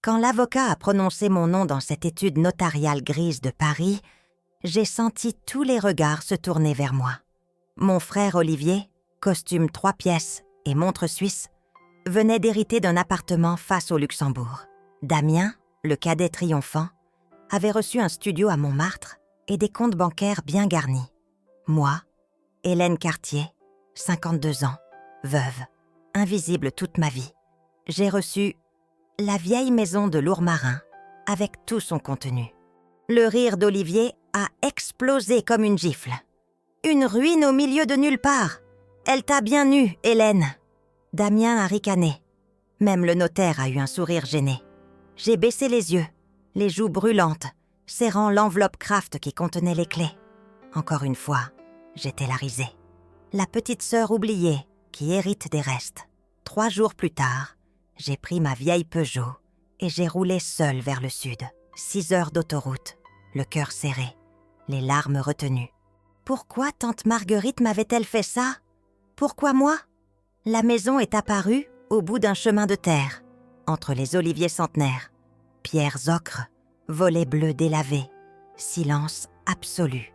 Quand l'avocat a prononcé mon nom dans cette étude notariale grise de Paris, j'ai senti tous les regards se tourner vers moi. Mon frère Olivier, costume 3 pièces et montre suisse, venait d'hériter d'un appartement face au Luxembourg. Damien, le cadet triomphant, avait reçu un studio à Montmartre et des comptes bancaires bien garnis. Moi, Hélène Cartier, 52 ans, veuve, invisible toute ma vie, j'ai reçu la vieille maison de Lourmarin avec tout son contenu. Le rire d'Olivier a explosé comme une gifle. « Une ruine au milieu de nulle part. Elle t'a bien eue, Hélène. » Damien a ricané. Même le notaire a eu un sourire gêné. J'ai baissé les yeux, les joues brûlantes, serrant l'enveloppe Kraft qui contenait les clés. Encore une fois, j'étais la risée. La petite sœur oubliée qui hérite des restes. 3 jours plus tard, j'ai pris ma vieille Peugeot et j'ai roulé seule vers le sud. 6 heures d'autoroute, le cœur serré, les larmes retenues. Pourquoi tante Marguerite m'avait-elle fait ça? Pourquoi moi? La maison est apparue au bout d'un chemin de terre, entre les oliviers centenaires. Pierres ocre, volets bleus délavés, silence absolu.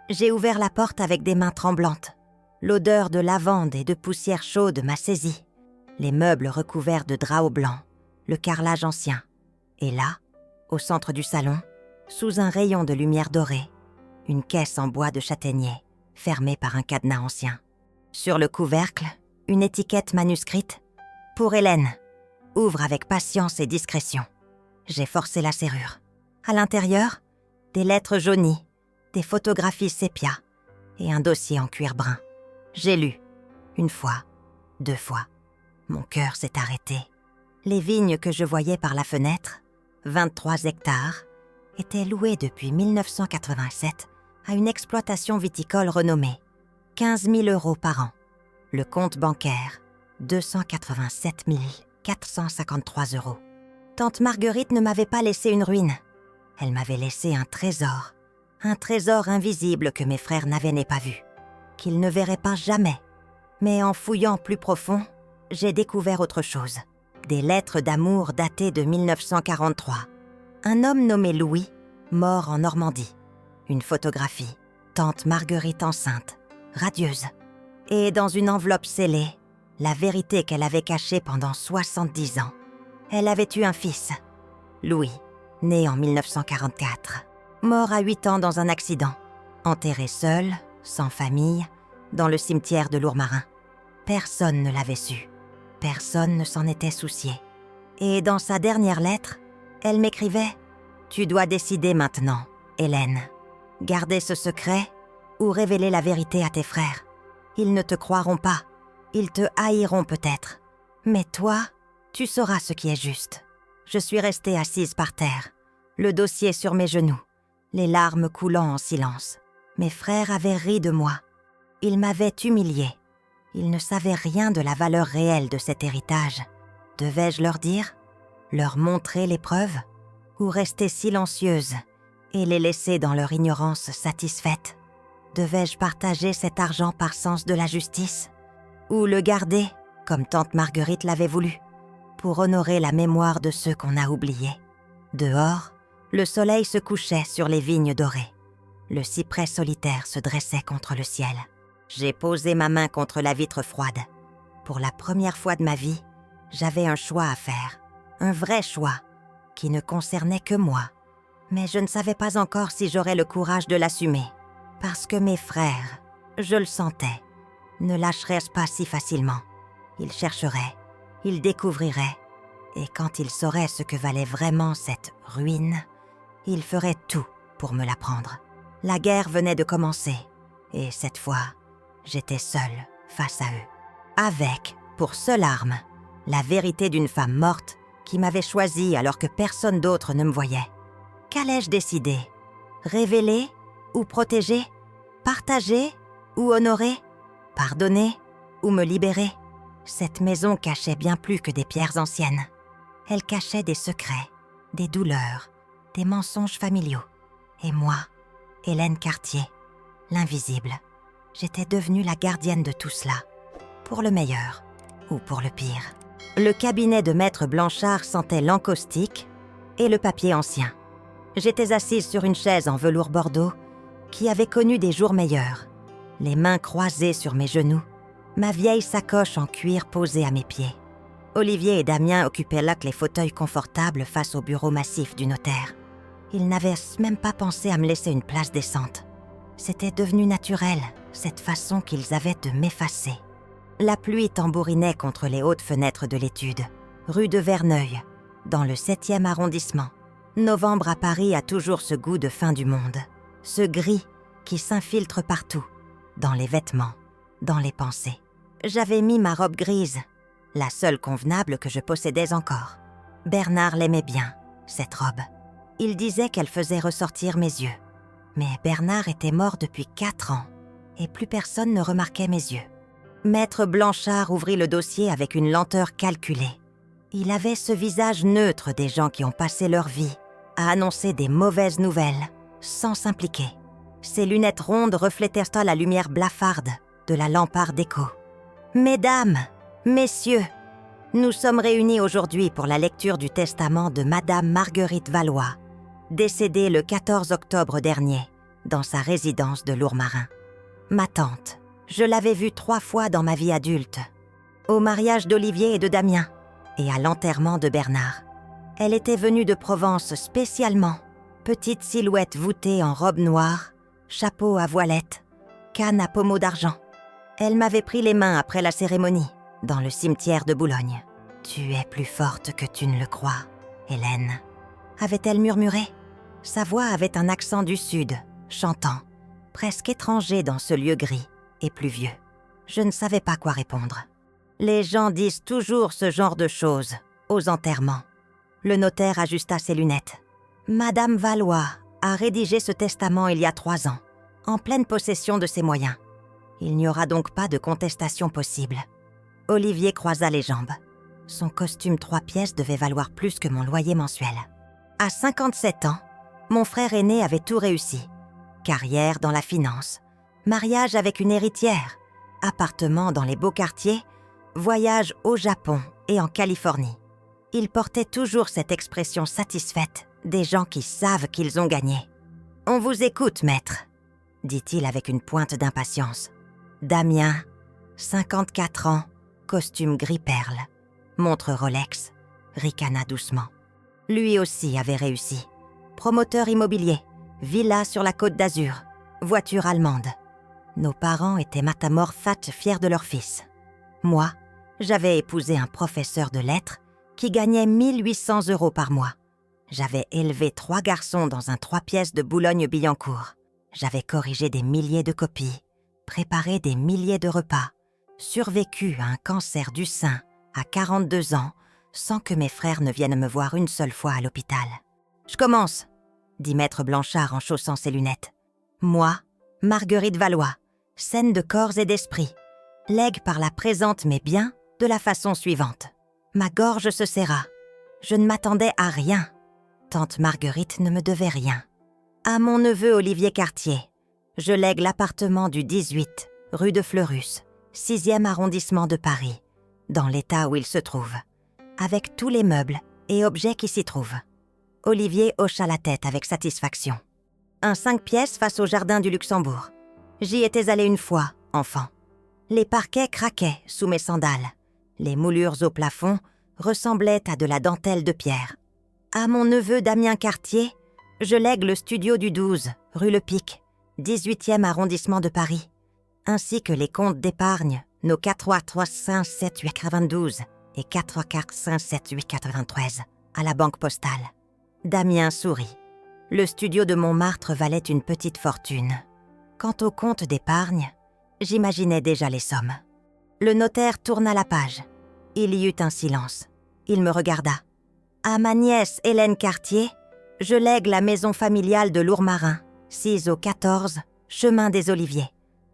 J'ai ouvert la porte avec des mains tremblantes. L'odeur de lavande et de poussière chaude m'a saisie. Les meubles recouverts de drap blanc, le carrelage ancien. Et là, au centre du salon, sous un rayon de lumière dorée, une caisse en bois de châtaignier, fermée par un cadenas ancien. Sur le couvercle, une étiquette manuscrite. « Pour Hélène. Ouvre avec patience et discrétion. » J'ai forcé la serrure. À l'intérieur, des lettres jaunies, des photographies sépia et un dossier en cuir brun. J'ai lu. 1 fois, 2 fois. Mon cœur s'est arrêté. Les vignes que je voyais par la fenêtre, 23 hectares, étaient louées depuis 1987 à une exploitation viticole renommée. 15 000 € par an. Le compte bancaire, 287 453 €. Tante Marguerite ne m'avait pas laissé une ruine. Elle m'avait laissé un trésor invisible que mes frères n'avaient pas vu, qu'ils ne verraient pas jamais. Mais en fouillant plus profond, j'ai découvert autre chose. Des lettres d'amour datées de 1943. Un homme nommé Louis, mort en Normandie. Une photographie, tante Marguerite enceinte, radieuse. Et dans une enveloppe scellée, la vérité qu'elle avait cachée pendant 70 ans. Elle avait eu un fils, Louis, né en 1944. Mort à 8 ans dans un accident. Enterré seul, sans famille, dans le cimetière de Lourmarin. Personne ne l'avait su. Personne ne s'en était soucié. Et dans sa dernière lettre, elle m'écrivait « Tu dois décider maintenant, Hélène. Garder ce secret ou révéler la vérité à tes frères. Ils ne te croiront pas. Ils te haïront peut-être. Mais toi, tu sauras ce qui est juste. » Je suis restée assise par terre, le dossier sur mes genoux, les larmes coulant en silence. Mes frères avaient ri de moi. Ils m'avaient humiliée. Ils ne savaient rien de la valeur réelle de cet héritage. Devais-je leur dire? Leur montrer les preuves? Ou rester silencieuse et les laisser dans leur ignorance satisfaite? Devais-je partager cet argent par sens de la justice? Ou le garder, comme tante Marguerite l'avait voulu, pour honorer la mémoire de ceux qu'on a oubliés? Dehors, le soleil se couchait sur les vignes dorées. Le cyprès solitaire se dressait contre le ciel. J'ai posé ma main contre la vitre froide. Pour la première fois de ma vie, j'avais un choix à faire. Un vrai choix, qui ne concernait que moi. Mais je ne savais pas encore si j'aurais le courage de l'assumer. Parce que mes frères, je le sentais, ne lâcheraient pas si facilement. Ils chercheraient, ils découvriraient. Et quand ils sauraient ce que valait vraiment cette ruine, ils feraient tout pour me la prendre. La guerre venait de commencer. Et cette fois, j'étais seule face à eux. Avec, pour seule arme, la vérité d'une femme morte qui m'avait choisie alors que personne d'autre ne me voyait. Qu'allais-je décider? Révéler ou protéger? Partager ou honorer? Pardonner ou me libérer? Cette maison cachait bien plus que des pierres anciennes. Elle cachait des secrets, des douleurs, des mensonges familiaux. Et moi, Hélène Cartier, l'invisible, j'étais devenue la gardienne de tout cela, pour le meilleur ou pour le pire. Le cabinet de maître Blanchard sentait l'encaustique, et le papier ancien. J'étais assise sur une chaise en velours bordeaux qui avait connu des jours meilleurs, les mains croisées sur mes genoux, ma vieille sacoche en cuir posée à mes pieds. Olivier et Damien occupaient là que les fauteuils confortables face au bureau massif du notaire. Ils n'avaient même pas pensé à me laisser une place décente. C'était devenu naturel, cette façon qu'ils avaient de m'effacer. La pluie tambourinait contre les hautes fenêtres de l'étude, rue de Verneuil, dans le 7e arrondissement. Novembre à Paris a toujours ce goût de fin du monde, ce gris qui s'infiltre partout, dans les vêtements, dans les pensées. J'avais mis ma robe grise, la seule convenable que je possédais encore. Bernard l'aimait bien, cette robe. Il disait qu'elle faisait ressortir mes yeux. Mais Bernard était mort depuis 4 ans, et plus personne ne remarquait mes yeux. Maître Blanchard ouvrit le dossier avec une lenteur calculée. Il avait ce visage neutre des gens qui ont passé leur vie à annoncer des mauvaises nouvelles, sans s'impliquer. Ses lunettes rondes reflétaient la lumière blafarde de la lamparde d'écho. « Mesdames, messieurs, nous sommes réunis aujourd'hui pour la lecture du testament de Madame Marguerite Valois, décédée le 14 octobre dernier dans sa résidence de Lourmarin. Ma tante, je l'avais vue 3 fois dans ma vie adulte, au mariage d'Olivier et de Damien, et à l'enterrement de Bernard. Elle était venue de Provence spécialement, petite silhouette voûtée en robe noire, chapeau à voilette, canne à pommeau d'argent. Elle m'avait pris les mains après la cérémonie, dans le cimetière de Boulogne. « Tu es plus forte que tu ne le crois, Hélène », avait-elle murmuré. Sa voix avait un accent du sud, chantant, presque étranger dans ce lieu gris et pluvieux. Je ne savais pas quoi répondre. Les gens disent toujours ce genre de choses, aux enterrements. Le notaire ajusta ses lunettes. Madame Valois a rédigé ce testament il y a 3 ans, en pleine possession de ses moyens. Il n'y aura donc pas de contestation possible. Olivier croisa les jambes. Son costume 3 pièces devait valoir plus que mon loyer mensuel. À 57 ans, mon frère aîné avait tout réussi. Carrière dans la finance, mariage avec une héritière, appartement dans les beaux quartiers, voyage au Japon et en Californie. Il portait toujours cette expression satisfaite des gens qui savent qu'ils ont gagné. « On vous écoute, maître », dit-il avec une pointe d'impatience. Damien, 54 ans, costume gris perle, montre Rolex, ricana doucement. Lui aussi avait réussi. Promoteur immobilier, villa sur la Côte d'Azur, voiture allemande. Nos parents étaient matamorphates fiers de leur fils. Moi, j'avais épousé un professeur de lettres qui gagnait 1 800 € par mois. J'avais élevé 3 garçons dans un 3 pièces de Boulogne-Billancourt. J'avais corrigé des milliers de copies, préparé des milliers de repas, survécu à un cancer du sein à 42 ans sans que mes frères ne viennent me voir une seule fois à l'hôpital. « Je commence », dit Maître Blanchard en chaussant ses lunettes. « Moi, Marguerite Valois, saine de corps et d'esprit, lègue par la présente mes biens de la façon suivante. Ma gorge se serra. Je ne m'attendais à rien. Tante Marguerite ne me devait rien. À mon neveu Olivier Cartier, je lègue l'appartement du 18, rue de Fleurus, 6e arrondissement de Paris, dans l'état où il se trouve, avec tous les meubles et objets qui s'y trouvent. » Olivier hocha la tête avec satisfaction. Un 5 pièces face au jardin du Luxembourg. J'y étais allée une fois, enfant. Les parquets craquaient sous mes sandales. Les moulures au plafond ressemblaient à de la dentelle de pierre. À mon neveu Damien Cartier, je lègue le studio du 12, rue Le Pic, 18e arrondissement de Paris, ainsi que les comptes d'épargne, nos 4-3-5-7-8-92 et 4-4-5-7-8-93 à la banque postale. Damien sourit. Le studio de Montmartre valait une petite fortune. Quant au compte d'épargne, j'imaginais déjà les sommes. Le notaire tourna la page. Il y eut un silence. Il me regarda. À ma nièce Hélène Cartier, je lègue la maison familiale de Lourmarin, 6 au 14, chemin des Oliviers,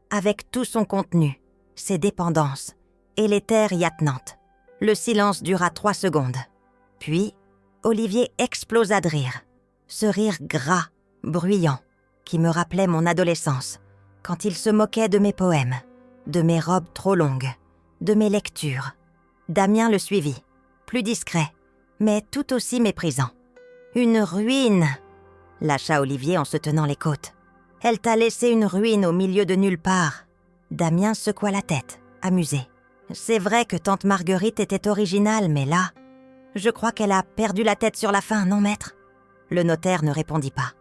avec tout son contenu, ses dépendances et les terres y attenantes. Le silence dura 3 secondes. Puis, Olivier explosa de rire. Ce rire gras, bruyant, qui me rappelait mon adolescence, quand il se moquait de mes poèmes, de mes robes trop longues, de mes lectures. Damien le suivit, plus discret, mais tout aussi méprisant. Une ruine !» lâcha Olivier en se tenant les côtes. « Elle t'a laissé une ruine au milieu de nulle part. » Damien secoua la tête, amusé. « C'est vrai que tante Marguerite était originale, mais là, je crois qu'elle a perdu la tête sur la fin, non maître ?» Le notaire ne répondit pas.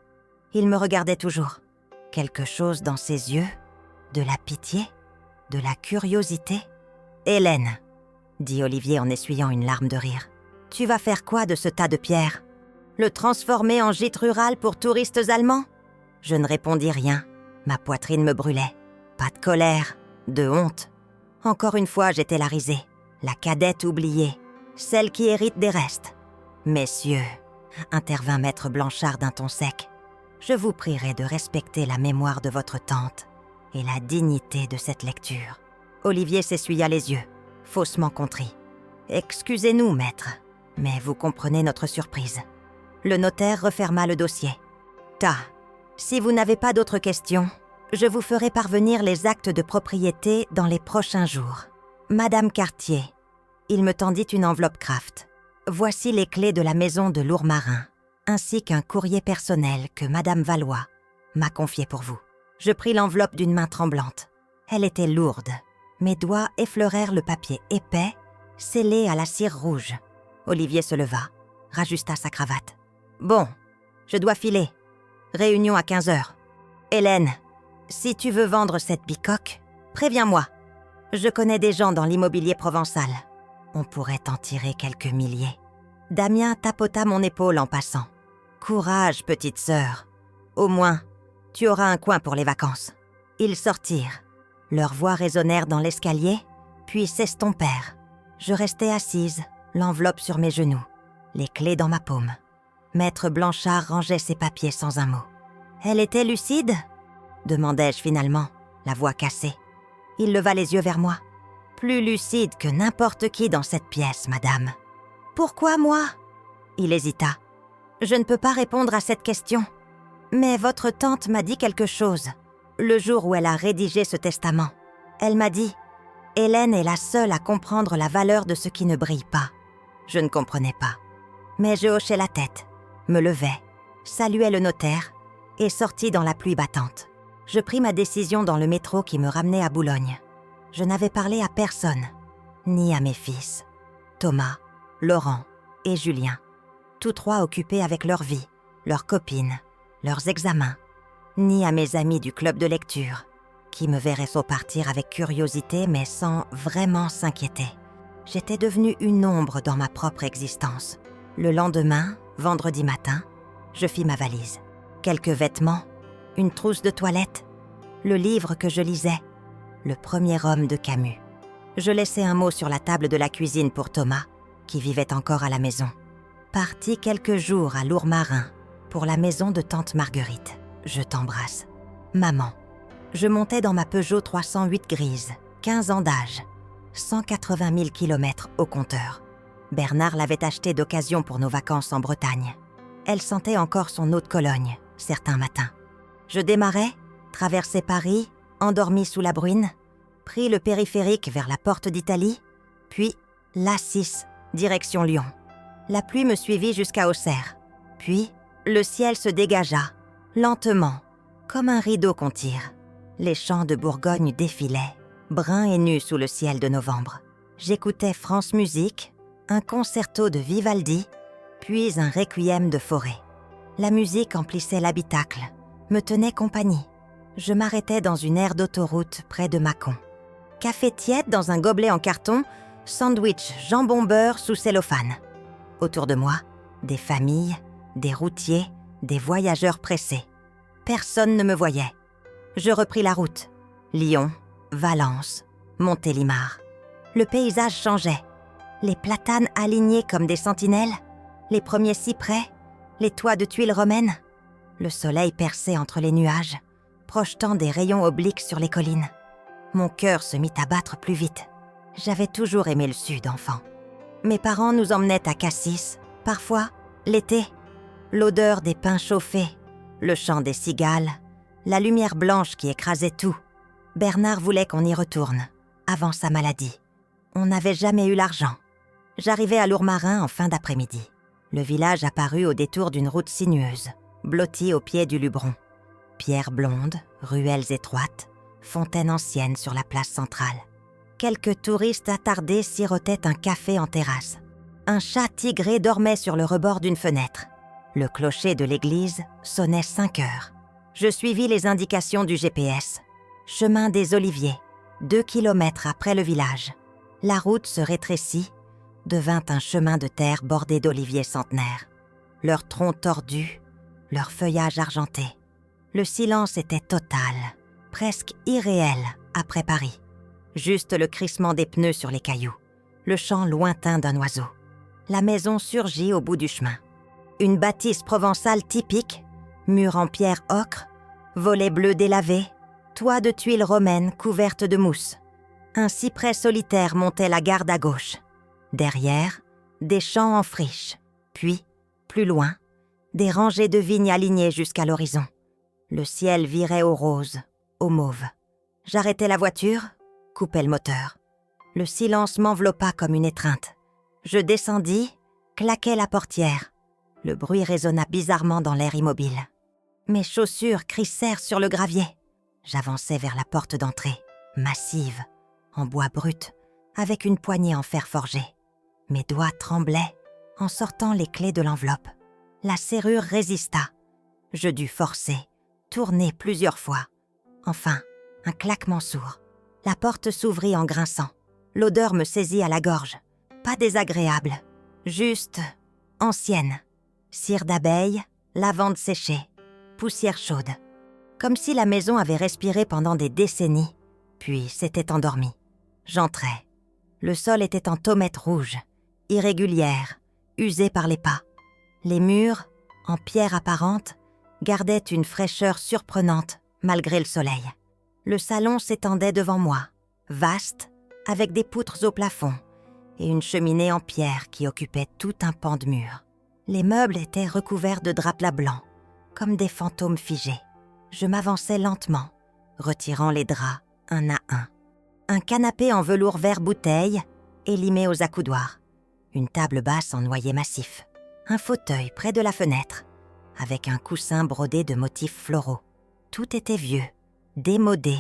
Il me regardait toujours. Quelque chose dans ses yeux, de la pitié, de la curiosité. « Hélène, » dit Olivier en essuyant une larme de rire, « tu vas faire quoi de ce tas de pierres ? Le transformer en gîte rural pour touristes allemands ?» Je ne répondis rien. Ma poitrine me brûlait. Pas de colère, de honte. Encore une fois, j'étais la risée, la cadette oubliée, celle qui hérite des restes. « Messieurs, » intervint maître Blanchard d'un ton sec, « je vous prierai de respecter la mémoire de votre tante et la dignité de cette lecture. » Olivier s'essuya les yeux, faussement contrit. « Excusez-nous, maître, mais vous comprenez notre surprise. » Le notaire referma le dossier. « Ta, si vous n'avez pas d'autres questions, je vous ferai parvenir les actes de propriété dans les prochains jours. Madame Cartier, » il me tendit une enveloppe Kraft. « Voici les clés de la maison de Lourmarin, ainsi qu'un courrier personnel que Madame Valois m'a confié pour vous. » Je pris l'enveloppe d'une main tremblante. Elle était lourde. Mes doigts effleurèrent le papier épais, scellé à la cire rouge. Olivier se leva, rajusta sa cravate. « Bon, je dois filer. Réunion à 15h. Hélène, si tu veux vendre cette bicoque, préviens-moi. Je connais des gens dans l'immobilier provençal. On pourrait en tirer quelques milliers. » Damien tapota mon épaule en passant. « Courage, petite sœur. Au moins, tu auras un coin pour les vacances. » Ils sortirent. Leurs voix résonnèrent dans l'escalier, puis s'estompèrent. Je restai assise, l'enveloppe sur mes genoux, les clés dans ma paume. Maître Blanchard rangeait ses papiers sans un mot. « Elle était lucide ?» demandai-je finalement, la voix cassée. Il leva les yeux vers moi. « Plus lucide que n'importe qui dans cette pièce, madame. »« Pourquoi moi ?» Il hésita. « Je ne peux pas répondre à cette question. Mais votre tante m'a dit quelque chose, le jour où elle a rédigé ce testament. Elle m'a dit « Hélène est la seule à comprendre la valeur de ce qui ne brille pas. » Je ne comprenais pas. Mais je hochais la tête, me levai, saluai le notaire et sortis dans la pluie battante. Je pris ma décision dans le métro qui me ramenait à Boulogne. Je n'avais parlé à personne, ni à mes fils, Thomas, Laurent et Julien, tous trois occupés avec leur vie, leurs copines, leurs examens, ni à mes amis du club de lecture, qui me verraient au partir avec curiosité mais sans vraiment s'inquiéter. J'étais devenue une ombre dans ma propre existence. Le lendemain, vendredi matin, je fis ma valise. Quelques vêtements, une trousse de toilette, le livre que je lisais, Le premier homme de Camus. Je laissai un mot sur la table de la cuisine pour Thomas, qui vivait encore à la maison. Parti quelques jours à Lourmarin, pour la maison de tante Marguerite. Je t'embrasse. Maman. Je montais dans ma Peugeot 308 grise, 15 ans d'âge, 180 000 km au compteur. Bernard l'avait achetée d'occasion pour nos vacances en Bretagne. Elle sentait encore son eau de Cologne, certains matins. Je démarrais, traversai Paris, endormi sous la bruine, pris le périphérique vers la Porte d'Italie, puis l'A6, direction Lyon. La pluie me suivit jusqu'à Auxerre. Puis, le ciel se dégagea, lentement, comme un rideau qu'on tire. Les champs de Bourgogne défilaient, bruns et nus sous le ciel de novembre. J'écoutais France Musique, un concerto de Vivaldi, puis un requiem de Fauré. La musique emplissait l'habitacle, me tenait compagnie. Je m'arrêtais dans une aire d'autoroute près de Mâcon. Café tiède dans un gobelet en carton, sandwich jambon-beurre sous cellophane. Autour de moi, des familles, des routiers, des voyageurs pressés. Personne ne me voyait. Je repris la route. Lyon, Valence, Montélimar. Le paysage changeait. Les platanes alignés comme des sentinelles, les premiers cyprès, les toits de tuiles romaines. Le soleil perçait entre les nuages, projetant des rayons obliques sur les collines. Mon cœur se mit à battre plus vite. J'avais toujours aimé le sud, enfant. Mes parents nous emmenaient à Cassis, parfois, l'été. L'odeur des pins chauffés, le chant des cigales, la lumière blanche qui écrasait tout. Bernard voulait qu'on y retourne, avant sa maladie. On n'avait jamais eu l'argent. J'arrivais à Lourmarin en fin d'après-midi. Le village apparut au détour d'une route sinueuse, blottie au pied du Luberon. Pierres blondes, ruelles étroites, fontaines anciennes sur la place centrale. Quelques touristes attardés sirotaient un café en terrasse. Un chat tigré dormait sur le rebord d'une fenêtre. Le clocher de l'église sonnait 5 heures. Je suivis les indications du GPS. Chemin des Oliviers, 2 kilomètres après le village. La route se rétrécit, devint un chemin de terre bordé d'oliviers centenaires. Leurs troncs tordus, leur feuillage argenté. Le silence était total, presque irréel après Paris. Juste le crissement des pneus sur les cailloux, le chant lointain d'un oiseau. La maison surgit au bout du chemin. Une bâtisse provençale typique, mur en pierre ocre, volets bleus délavés, toit de tuiles romaines couvertes de mousse. Un cyprès solitaire montait la garde à gauche. Derrière, des champs en friche. Puis, plus loin, des rangées de vignes alignées jusqu'à l'horizon. Le ciel virait au rose, au mauve. J'arrêtai la voiture, coupai le moteur. Le silence m'enveloppa comme une étreinte. Je descendis, claquai la portière. Le bruit résonna bizarrement dans l'air immobile. Mes chaussures crissèrent sur le gravier. J'avançai vers la porte d'entrée, massive, en bois brut, avec une poignée en fer forgé. Mes doigts tremblaient en sortant les clés de l'enveloppe. La serrure résista. Je dus forcer, tourner plusieurs fois. Enfin, un claquement sourd. La porte s'ouvrit en grinçant. L'odeur me saisit à la gorge. Pas désagréable, juste ancienne. Cire d'abeille, lavande séchée, poussière chaude. Comme si la maison avait respiré pendant des décennies, puis s'était endormie. J'entrai. Le sol était en taumettes rouges, irrégulière, usée par les pas. Les murs, en pierre apparente, gardaient une fraîcheur surprenante malgré le soleil. Le salon s'étendait devant moi, vaste, avec des poutres au plafond et une cheminée en pierre qui occupait tout un pan de mur. Les meubles étaient recouverts de drapelas blancs, comme des fantômes figés. Je m'avançais lentement, retirant les draps un à un. Un canapé en velours vert bouteille, élimé aux accoudoirs. Une table basse en noyer massif. Un fauteuil près de la fenêtre, avec un coussin brodé de motifs floraux. Tout était vieux, démodé,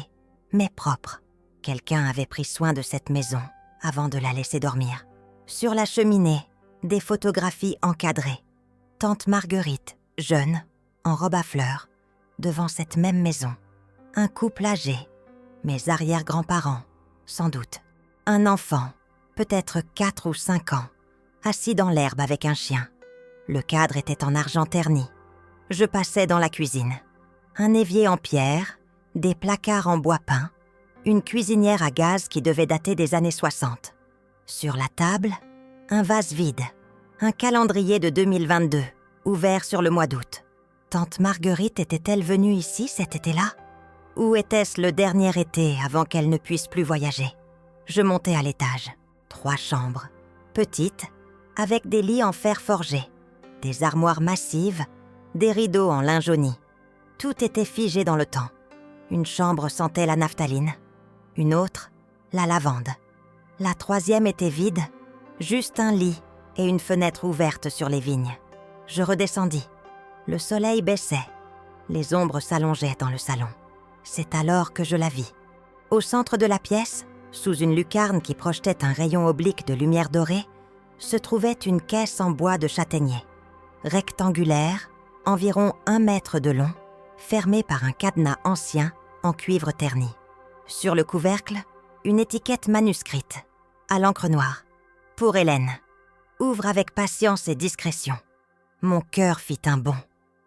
mais propre. Quelqu'un avait pris soin de cette maison avant de la laisser dormir. Sur la cheminée, des photographies encadrées. Tante Marguerite, jeune, en robe à fleurs, devant cette même maison. Un couple âgé, mes arrière-grands-parents, sans doute. Un enfant, peut-être 4 ou 5 ans, assis dans l'herbe avec un chien. Le cadre était en argent terni. Je passais dans la cuisine. Un évier en pierre, des placards en bois peint, une cuisinière à gaz qui devait dater des années 60. Sur la table, un vase vide, un calendrier de 2022, ouvert sur le mois d'août. Tante Marguerite était-elle venue ici cet été-là? Ou était-ce le dernier été avant qu'elle ne puisse plus voyager? Je montai à l'étage. 3 chambres, petites, avec des lits en fer forgé, des armoires massives, des rideaux en lin jauni. Tout était figé dans le temps. Une chambre sentait la naphtaline, une autre, la lavande. La 3e était vide, juste un lit et une fenêtre ouverte sur les vignes. Je redescendis. Le soleil baissait. Les ombres s'allongeaient dans le salon. C'est alors que je la vis. Au centre de la pièce, sous une lucarne qui projetait un rayon oblique de lumière dorée, se trouvait une caisse en bois de châtaignier. Rectangulaire, environ 1 mètre de long, fermée par un cadenas ancien en cuivre terni. Sur le couvercle, une étiquette manuscrite, à l'encre noire. Pour Hélène. Ouvre avec patience et discrétion. Mon cœur fit un bond.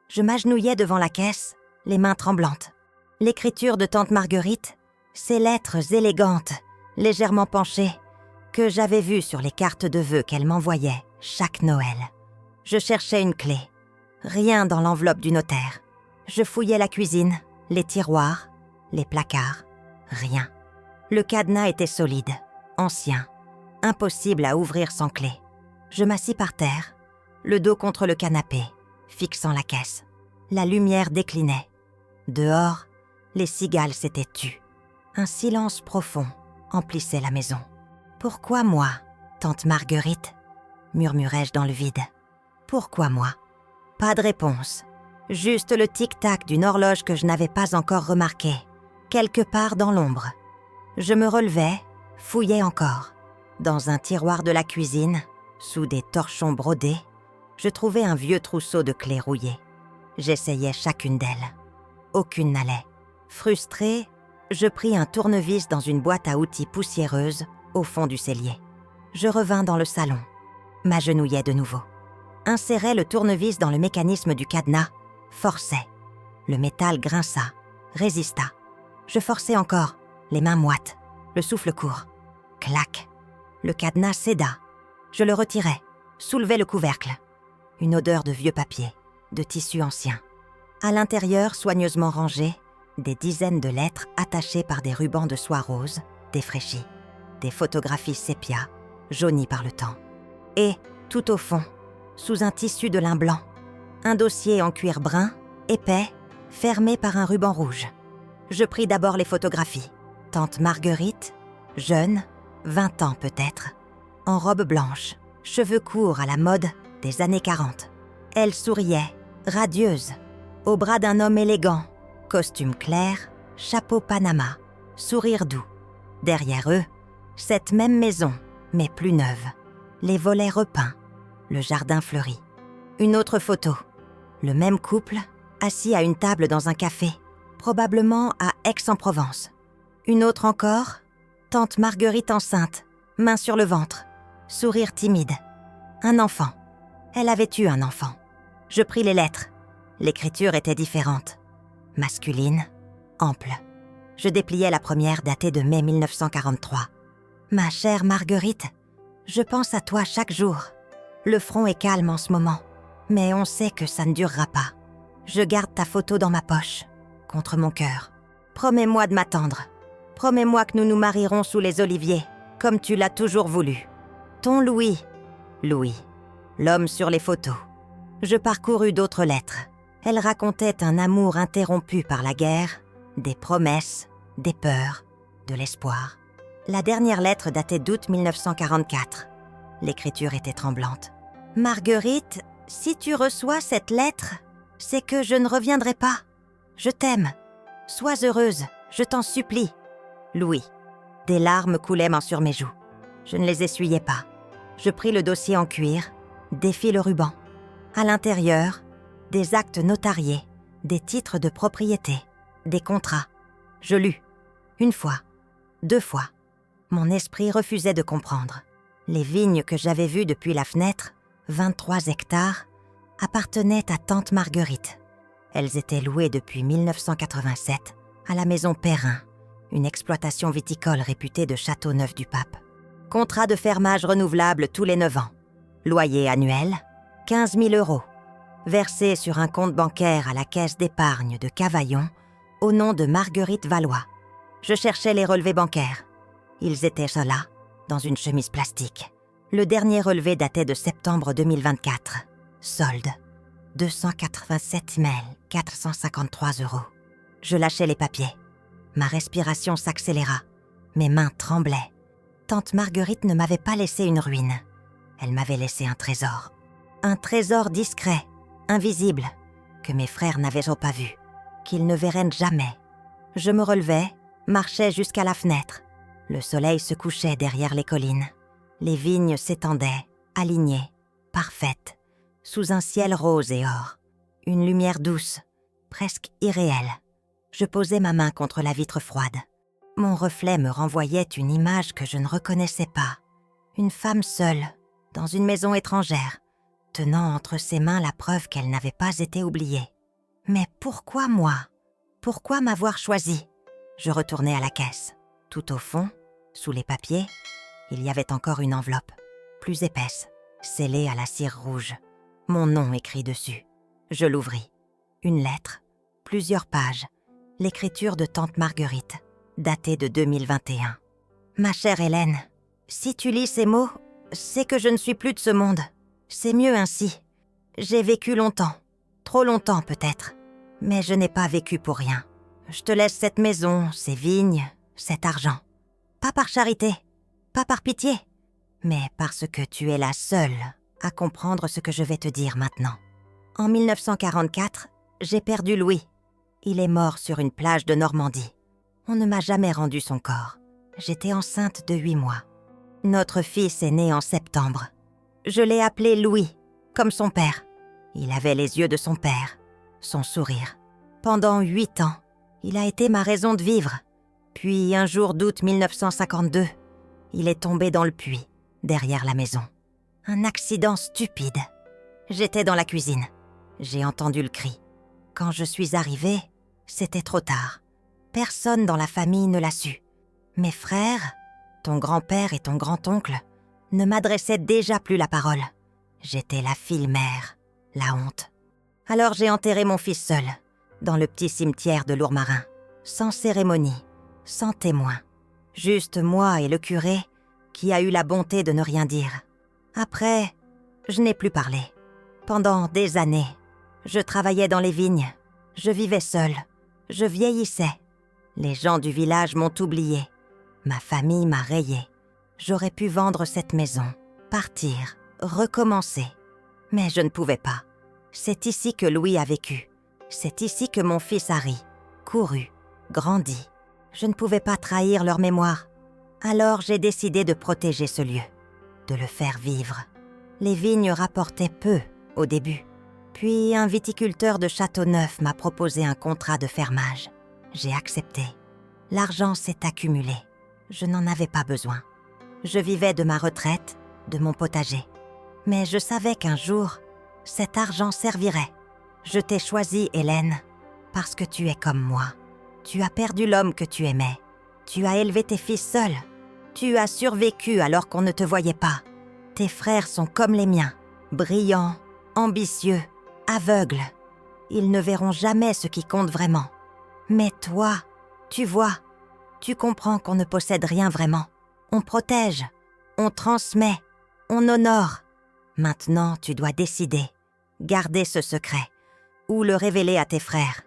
Je m'agenouillai devant la caisse, les mains tremblantes. L'écriture de tante Marguerite, ces lettres élégantes, légèrement penchées, que j'avais vues sur les cartes de vœux qu'elle m'envoyait chaque Noël. Je cherchais une clé. Rien dans l'enveloppe du notaire. Je fouillais la cuisine, les tiroirs, les placards. Rien. Le cadenas était solide, ancien, impossible à ouvrir sans clé. Je m'assis par terre, le dos contre le canapé, fixant la caisse. La lumière déclinait. Dehors, les cigales s'étaient tues. Un silence profond emplissait la maison. « Pourquoi moi, tante Marguerite ?» murmurai-je dans le vide. « Pourquoi moi? Pas de réponse. Juste le tic-tac d'une horloge que je n'avais pas encore remarquée, quelque part dans l'ombre. Je me relevais, fouillais encore. Dans un tiroir de la cuisine, sous des torchons brodés, je trouvais un vieux trousseau de clés rouillées. J'essayais chacune d'elles. Aucune n'allait. Frustrée, je pris un tournevis dans une boîte à outils poussiéreuse au fond du cellier. Je revins dans le salon, m'agenouillais de nouveau. Insérais le tournevis dans le mécanisme du cadenas, forçais. Le métal grinça, résista. Je forçais encore, les mains moites, le souffle court. Clac. Le cadenas céda. Je le retirais, soulevais le couvercle. Une odeur de vieux papier, de tissu ancien. À l'intérieur, soigneusement rangés, des dizaines de lettres attachées par des rubans de soie rose, défraîchis. Des photographies sépia, jaunies par le temps. Et, tout au fond, sous un tissu de lin blanc, un dossier en cuir brun, épais, fermé par un ruban rouge. Je pris d'abord les photographies. Tante Marguerite, jeune, 20 ans peut-être, en robe blanche, cheveux courts à la mode des années 40. Elle souriait, radieuse, au bras d'un homme élégant, costume clair, chapeau Panama, sourire doux. Derrière eux, cette même maison, mais plus neuve, les volets repeints, le jardin fleuri. Une autre photo, le même couple, assis à une table dans un café, probablement à Aix-en-Provence. Une autre encore, tante Marguerite enceinte, main sur le ventre, sourire timide. Un enfant. Elle avait eu un enfant. Je pris les lettres. L'écriture était différente. Masculine, ample. Je dépliai la première datée de mai 1943. Ma chère Marguerite, je pense à toi chaque jour. Le front est calme en ce moment, mais on sait que ça ne durera pas. Je garde ta photo dans ma poche, contre mon cœur. Promets-moi de m'attendre. Promets-moi que nous nous marierons sous les oliviers, comme tu l'as toujours voulu. Ton Louis. Louis, l'homme sur les photos. Je parcourus d'autres lettres. Elles racontaient un amour interrompu par la guerre, des promesses, des peurs, de l'espoir. La dernière lettre datait d'août 1944. L'écriture était tremblante. « Marguerite, si tu reçois cette lettre, c'est que je ne reviendrai pas. Je t'aime. Sois heureuse, je t'en supplie. Louis. » Des larmes coulaient sur mes joues. Je ne les essuyais pas. Je pris le dossier en cuir, défis le ruban. À l'intérieur, des actes notariés, des titres de propriété, des contrats. Je lus. Une fois, 2 fois. Mon esprit refusait de comprendre. Les vignes que j'avais vues depuis la fenêtre, 23 hectares, appartenaient à tante Marguerite. Elles étaient louées depuis 1987 à la maison Perrin, une exploitation viticole réputée de Châteauneuf-du-Pape. Contrat de fermage renouvelable tous les 9 ans. Loyer annuel, 15 000 €. Versé sur un compte bancaire à la caisse d'épargne de Cavaillon au nom de Marguerite Valois. Je cherchais les relevés bancaires. Ils étaient là, dans une chemise plastique. Le dernier relevé datait de septembre 2024. Solde. 287 453 €. Je lâchai les papiers. Ma respiration s'accéléra. Mes mains tremblaient. Tante Marguerite ne m'avait pas laissé une ruine. Elle m'avait laissé un trésor. Un trésor discret, invisible, que mes frères n'avaient pas vu, qu'ils ne verraient jamais. Je me relevai, marchais jusqu'à la fenêtre. Le soleil se couchait derrière les collines. Les vignes s'étendaient, alignées, parfaites, sous un ciel rose et or. Une lumière douce, presque irréelle. Je posai ma main contre la vitre froide. Mon reflet me renvoyait une image que je ne reconnaissais pas. Une femme seule, dans une maison étrangère, tenant entre ses mains la preuve qu'elle n'avait pas été oubliée. Mais pourquoi moi? Pourquoi m'avoir choisi? Je retournai à la caisse. Tout au fond, sous les papiers, il y avait encore une enveloppe, plus épaisse, scellée à la cire rouge. Mon nom écrit dessus. Je l'ouvris. Une lettre, plusieurs pages, l'écriture de tante Marguerite, datée de 2021. Ma chère Hélène, si tu lis ces mots, c'est que je ne suis plus de ce monde. C'est mieux ainsi. J'ai vécu longtemps, trop longtemps peut-être, mais je n'ai pas vécu pour rien. Je te laisse cette maison, ces vignes, cet argent. Pas par charité, pas par pitié, mais parce que tu es la seule à comprendre ce que je vais te dire maintenant. En 1944, j'ai perdu Louis. Il est mort sur une plage de Normandie. On ne m'a jamais rendu son corps. J'étais enceinte de 8 mois. Notre fils est né en septembre. Je l'ai appelé Louis, comme son père. Il avait les yeux de son père, son sourire. Pendant 8 ans, il a été ma raison de vivre. Puis un jour d'août 1952, il est tombé dans le puits, derrière la maison. Un accident stupide. J'étais dans la cuisine. J'ai entendu le cri. Quand je suis arrivée, c'était trop tard. Personne dans la famille ne l'a su. Mes frères, ton grand-père et ton grand-oncle ne m'adressaient déjà plus la parole. J'étais la fille-mère, la honte. Alors j'ai enterré mon fils seul, dans le petit cimetière de Lourmarin, sans cérémonie, sans témoin. Juste moi et le curé qui a eu la bonté de ne rien dire. Après, je n'ai plus parlé. Pendant des années, je travaillais dans les vignes. Je vivais seule. Je vieillissais. Les gens du village m'ont oublié. Ma famille m'a rayée. J'aurais pu vendre cette maison, partir, recommencer. Mais je ne pouvais pas. C'est ici que Louis a vécu. C'est ici que mon fils a ri, couru, grandi. Je ne pouvais pas trahir leur mémoire. Alors j'ai décidé de protéger ce lieu, de le faire vivre. Les vignes rapportaient peu au début. Puis un viticulteur de Châteauneuf m'a proposé un contrat de fermage. J'ai accepté. L'argent s'est accumulé. Je n'en avais pas besoin. Je vivais de ma retraite, de mon potager. Mais je savais qu'un jour, cet argent servirait. Je t'ai choisie, Hélène, parce que tu es comme moi. Tu as perdu l'homme que tu aimais. Tu as élevé tes fils seuls. Tu as survécu alors qu'on ne te voyait pas. Tes frères sont comme les miens, brillants, ambitieux, aveugles. Ils ne verront jamais ce qui compte vraiment. Mais toi, tu vois, tu comprends qu'on ne possède rien vraiment. On protège, on transmet, on honore. Maintenant, tu dois décider. Garder ce secret ou le révéler à tes frères.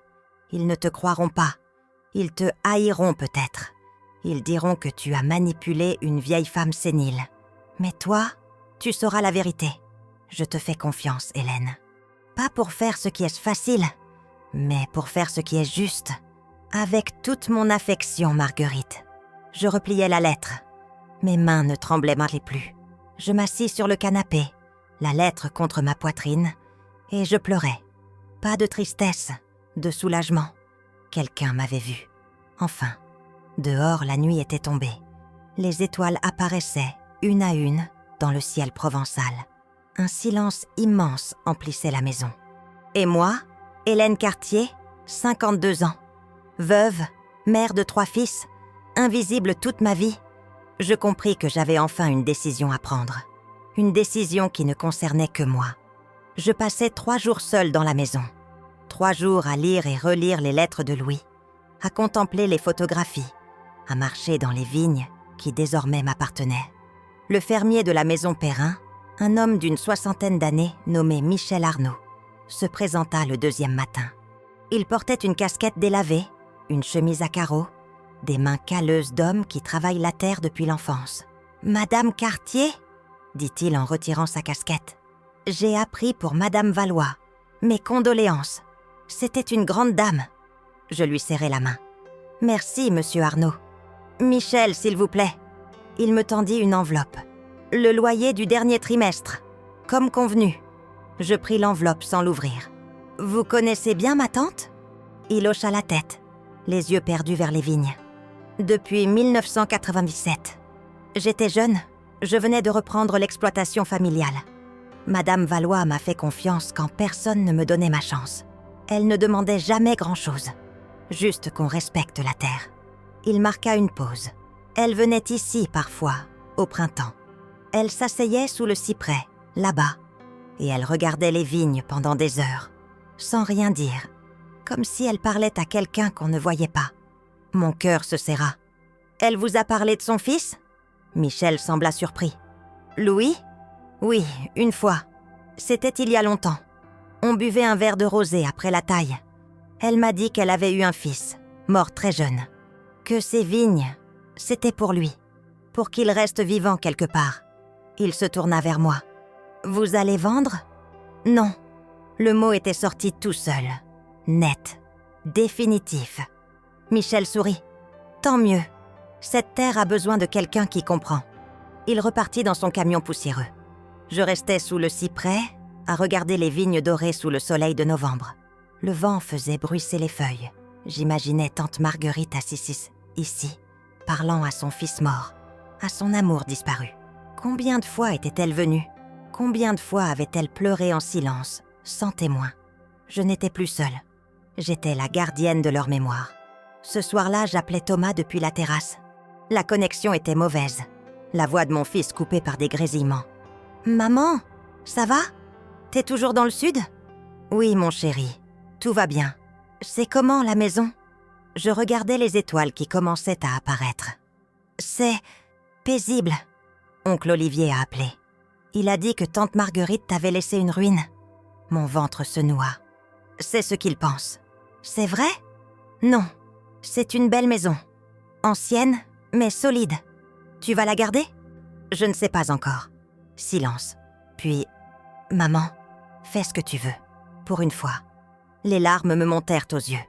Ils ne te croiront pas. Ils te haïront peut-être. Ils diront que tu as manipulé une vieille femme sénile. Mais toi, tu sauras la vérité. Je te fais confiance, Hélène. Pas pour faire ce qui est facile, mais pour faire ce qui est juste. Avec toute mon affection, Marguerite. Je repliai la lettre. Mes mains ne tremblaient plus. Je m'assis sur le canapé, la lettre contre ma poitrine, et je pleurais. Pas de tristesse, de soulagement. Quelqu'un m'avait vue. Enfin, dehors, la nuit était tombée. Les étoiles apparaissaient, une à une, dans le ciel provençal. Un silence immense emplissait la maison. Et moi, Hélène Cartier, 52 ans. Veuve, mère de 3 fils, invisible toute ma vie, je compris que j'avais enfin une décision à prendre. Une décision qui ne concernait que moi. Je passais 3 jours seule dans la maison. 3 jours à lire et relire les lettres de Louis, à contempler les photographies, à marcher dans les vignes qui désormais m'appartenaient. Le fermier de la maison Perrin, un homme d'une 60aine d'années nommé Michel Arnaud, se présenta le 2e matin. Il portait une casquette délavée, une chemise à carreaux, des mains calleuses d'homme qui travaillent la terre depuis l'enfance. « Madame Cartier ?» dit-il en retirant sa casquette. « J'ai appris pour Madame Valois. Mes condoléances. C'était une grande dame. » Je lui serrai la main. « Merci, monsieur Arnaud. Michel, s'il vous plaît. » Il me tendit une enveloppe. « Le loyer du dernier trimestre. Comme convenu. » Je pris l'enveloppe sans l'ouvrir. « Vous connaissez bien ma tante ?» Il hocha la tête, les yeux perdus vers les vignes. « Depuis 1997. J'étais jeune, je venais de reprendre l'exploitation familiale. Madame Valois m'a fait confiance quand personne ne me donnait ma chance. Elle ne demandait jamais grand-chose, juste qu'on respecte la terre. » Il marqua une pause. Elle venait ici parfois, au printemps. Elle s'asseyait sous le cyprès, là-bas, et elle regardait les vignes pendant des heures, sans rien dire, comme si elle parlait à quelqu'un qu'on ne voyait pas. Mon cœur se serra. « Elle vous a parlé de son fils ?» Michel sembla surpris. « Louis ? Oui, une fois. C'était il y a longtemps. On buvait un verre de rosé après la taille. Elle m'a dit qu'elle avait eu un fils, mort très jeune. Que ces vignes, c'était pour lui, pour qu'il reste vivant quelque part. » Il se tourna vers moi. « Vous allez vendre ? Non. Le mot était sorti tout seul. Net. Définitif. Michel sourit. Tant mieux. Cette terre a besoin de quelqu'un qui comprend. Il repartit dans son camion poussiéreux. Je restais sous le cyprès, à regarder les vignes dorées sous le soleil de novembre. Le vent faisait bruisser les feuilles. J'imaginais tante Marguerite assise ici, parlant à son fils mort, à son amour disparu. Combien de fois était-elle venue ? Combien de fois avait-elle pleuré en silence, sans témoin ? Je n'étais plus seule. J'étais la gardienne de leur mémoire. Ce soir-là, j'appelais Thomas depuis la terrasse. La connexion était mauvaise. La voix de mon fils coupée par des grésillements. « Maman, ça va ? T'es toujours dans le sud ? » « Oui, mon chéri, tout va bien. C'est comment la maison ? » Je regardais les étoiles qui commençaient à apparaître. « C'est paisible. » Oncle Olivier a appelé. Il a dit que tante Marguerite t'avait laissé une ruine. Mon ventre se noua. C'est ce qu'il pense. C'est vrai ? Non. C'est une belle maison. Ancienne, mais solide. Tu vas la garder ? Je ne sais pas encore. Silence. Puis, maman, fais ce que tu veux. Pour une fois. Les larmes me montèrent aux yeux.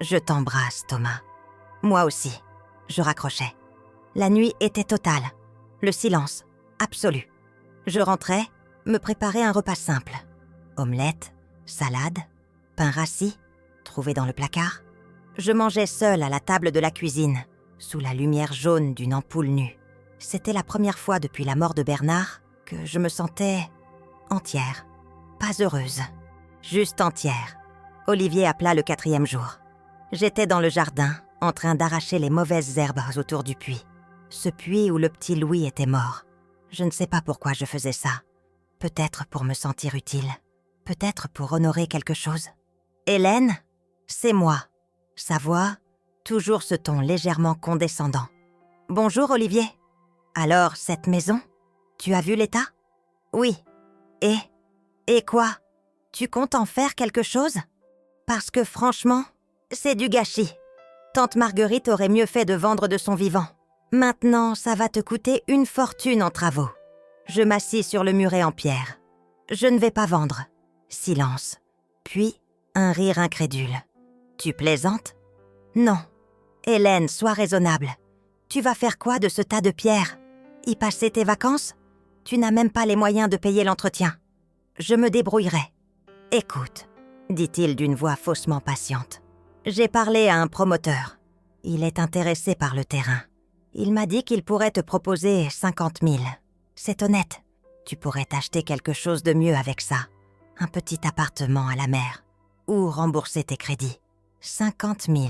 Je t'embrasse, Thomas. Moi aussi. Je raccrochais. La nuit était totale. Le silence, absolu. Je rentrais, me préparais un repas simple. Omelette, salade, pain rassis, trouvé dans le placard. Je mangeais seule à la table de la cuisine, sous la lumière jaune d'une ampoule nue. C'était la première fois depuis la mort de Bernard que je me sentais entière. Pas heureuse, juste entière. Olivier appela le 4e jour. J'étais dans le jardin, en train d'arracher les mauvaises herbes autour du puits. Ce puits où le petit Louis était mort. Je ne sais pas pourquoi je faisais ça. Peut-être pour me sentir utile. Peut-être pour honorer quelque chose. Hélène, c'est moi. Sa voix, toujours ce ton légèrement condescendant. Bonjour Olivier. Alors, cette maison, tu as vu l'état ? Oui. Et quoi ? Tu comptes en faire quelque chose ? Parce que franchement, c'est du gâchis. Tante Marguerite aurait mieux fait de vendre de son vivant. Maintenant, ça va te coûter une fortune en travaux. Je m'assis sur le muret en pierre. Je ne vais pas vendre. Silence. Puis, un rire incrédule. Tu plaisantes ? Non. Hélène, sois raisonnable. Tu vas faire quoi de ce tas de pierres ? Y passer tes vacances ? Tu n'as même pas les moyens de payer l'entretien. Je me débrouillerai. Écoute, dit-il d'une voix faussement patiente. J'ai parlé à un promoteur. Il est intéressé par le terrain. Il m'a dit qu'il pourrait te proposer 50 000. C'est honnête. Tu pourrais t'acheter quelque chose de mieux avec ça. Un petit appartement à la mer. Ou rembourser tes crédits. 50 000.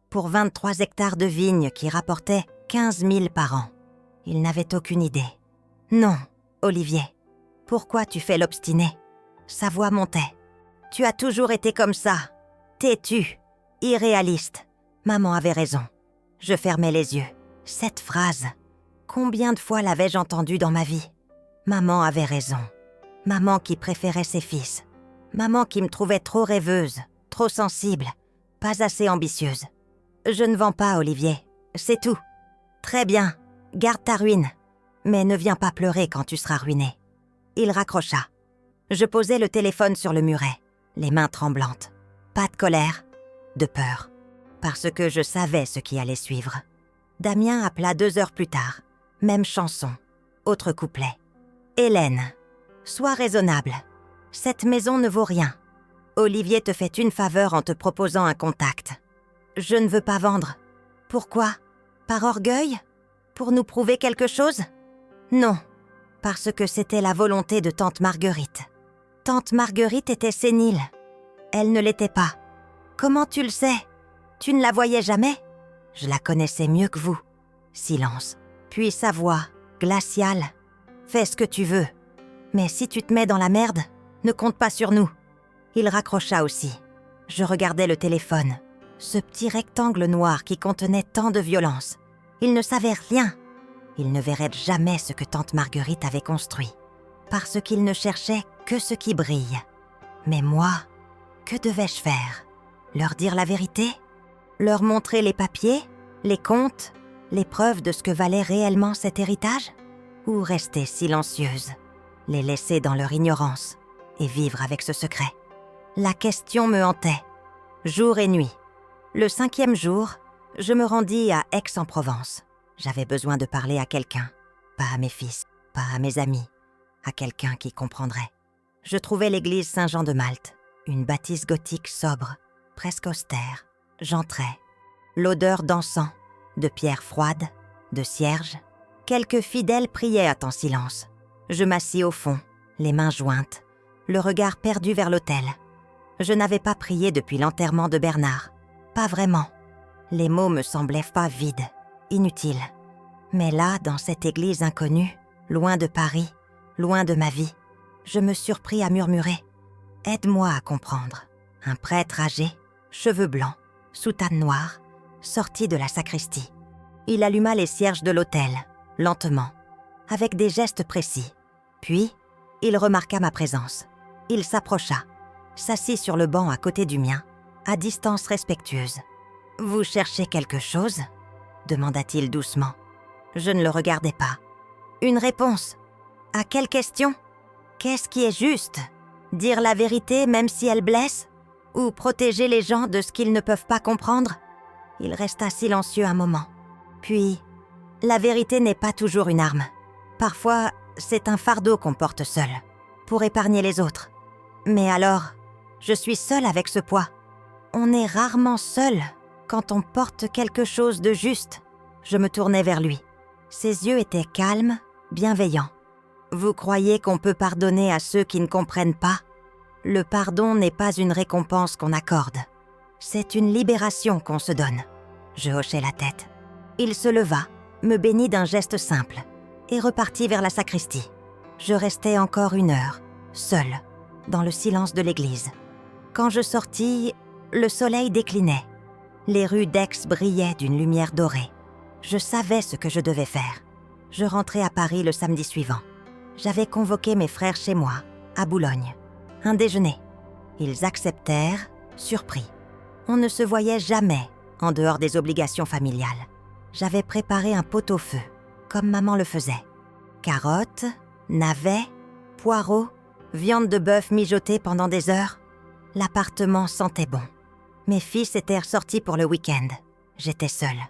Pour 23 hectares de vignes qui rapportaient 15 000 par an. Il n'avait aucune idée. Non, Olivier. Pourquoi tu fais l'obstiné ? Sa voix montait. Tu as toujours été comme ça. Têtu. Irréaliste. Maman avait raison. Je fermais les yeux. Cette phrase, combien de fois l'avais-je entendue dans ma vie ? Maman avait raison. Maman qui préférait ses fils. Maman qui me trouvait trop rêveuse, trop sensible, pas assez ambitieuse. Je ne vends pas, Olivier. C'est tout. Très bien. Garde ta ruine. Mais ne viens pas pleurer quand tu seras ruiné. Il raccrocha. Je posai le téléphone sur le muret, les mains tremblantes. Pas de colère, de peur. Parce que je savais ce qui allait suivre. Damien appela 2 heures plus tard. Même chanson. Autre couplet. Hélène, sois raisonnable. Cette maison ne vaut rien. Olivier te fait une faveur en te proposant un contact. Je ne veux pas vendre. Pourquoi ? Par orgueil ? Pour nous prouver quelque chose ? Non, parce que c'était la volonté de tante Marguerite. Tante Marguerite était sénile. Elle ne l'était pas. Comment tu le sais ? Tu ne la voyais jamais ? Je la connaissais mieux que vous. Silence. Puis sa voix, glaciale. Fais ce que tu veux. Mais si tu te mets dans la merde, ne compte pas sur nous. Il raccrocha aussi. Je regardais le téléphone. Ce petit rectangle noir qui contenait tant de violence. Il ne savait rien. Il ne verrait jamais ce que tante Marguerite avait construit. Parce qu'il ne cherchait que ce qui brille. Mais moi, que devais-je faire ? Leur dire la vérité ? Leur montrer les papiers, les comptes, les preuves de ce que valait réellement cet héritage ? Ou rester silencieuse ? les laisser dans leur ignorance et vivre avec ce secret. La question me hantait, jour et nuit. Le 5e jour, je me rendis à Aix-en-Provence. J'avais besoin de parler à quelqu'un, pas à mes fils, pas à mes amis, à quelqu'un qui comprendrait. Je trouvai l'église Saint-Jean de Malte, une bâtisse gothique sobre, presque austère. J'entrai. L'odeur d'encens, de pierres froides, de cierges. Quelques fidèles priaient en silence. Je m'assis au fond, les mains jointes, le regard perdu vers l'autel. Je n'avais pas prié depuis l'enterrement de Bernard. Pas vraiment. Les mots me semblaient pas vides, inutiles. Mais là, dans cette église inconnue, loin de Paris, loin de ma vie, je me surpris à murmurer « Aide-moi à comprendre ». Un prêtre âgé, cheveux blancs, soutane noire, sortit de la sacristie. Il alluma les cierges de l'autel, lentement, avec des gestes précis. Puis, il remarqua ma présence. Il s'approcha, s'assit sur le banc à côté du mien, à distance respectueuse. « Vous cherchez quelque chose ?» demanda-t-il doucement. Je ne le regardais pas. « Une réponse. À quelle question ? Qu'est-ce qui est juste ? Dire la vérité même si elle blesse ? Ou protéger les gens de ce qu'ils ne peuvent pas comprendre ?» Il resta silencieux un moment. Puis, « La vérité n'est pas toujours une arme. Parfois, c'est un fardeau qu'on porte seul, pour épargner les autres. Mais alors, je suis seule avec ce poids. On est rarement seul quand on porte quelque chose de juste. » Je me tournai vers lui. Ses yeux étaient calmes, bienveillants. « Vous croyez qu'on peut pardonner à ceux qui ne comprennent pas ? Le pardon n'est pas une récompense qu'on accorde. C'est une libération qu'on se donne. » Je hochai la tête. Il se leva, me bénit d'un geste simple et repartit vers la sacristie. Je restai encore 1 heure, seule, dans le silence de l'église. Quand je sortis, le soleil déclinait. Les rues d'Aix brillaient d'une lumière dorée. Je savais ce que je devais faire. Je rentrai à Paris le samedi suivant. J'avais convoqué mes frères chez moi, à Boulogne. Un déjeuner. Ils acceptèrent, surpris. On ne se voyait jamais en dehors des obligations familiales. J'avais préparé un pot-au-feu, comme maman le faisait. Carottes, navets, poireaux, viande de bœuf mijotée pendant des heures. L'appartement sentait bon. Mes fils étaient ressortis pour le week-end. J'étais seule.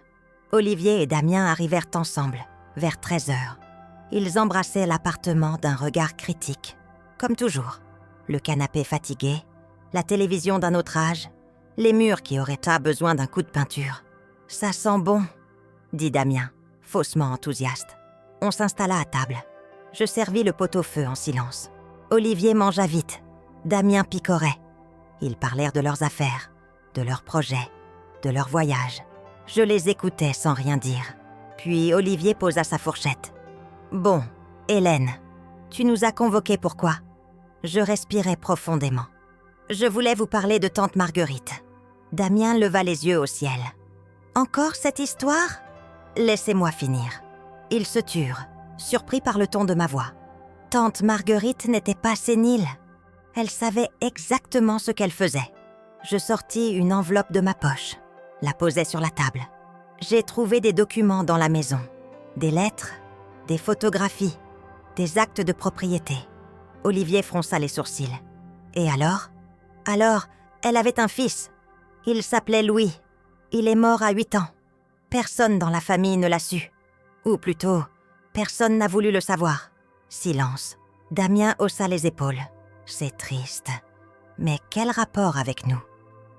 Olivier et Damien arrivèrent ensemble, vers 13h. Ils embrassaient l'appartement d'un regard critique, comme toujours. Le canapé fatigué, la télévision d'un autre âge, les murs qui auraient besoin d'un coup de peinture. « Ça sent bon », dit Damien, faussement enthousiaste. On s'installa à table. Je servis le pot-au-feu en silence. Olivier mangea vite. Damien picorait. Ils parlèrent de leurs affaires, de leurs projets, de leurs voyages. Je les écoutais sans rien dire. Puis Olivier posa sa fourchette. « Bon, Hélène, tu nous as convoqués pourquoi ?» Je respirais profondément. « Je voulais vous parler de tante Marguerite. » Damien leva les yeux au ciel. « Encore cette histoire ? Laissez-moi finir. » Ils se turent, surpris par le ton de ma voix. Tante Marguerite n'était pas sénile. Elle savait exactement ce qu'elle faisait. Je sortis une enveloppe de ma poche, la posai sur la table. J'ai trouvé des documents dans la maison, des lettres, des photographies, des actes de propriété. Olivier fronça les sourcils. Et alors ? Alors, elle avait un fils. Il s'appelait Louis. Il est mort à 8 ans. Personne dans la famille ne l'a su. Ou plutôt, personne n'a voulu le savoir. Silence. Damien haussa les épaules. C'est triste. Mais quel rapport avec nous ?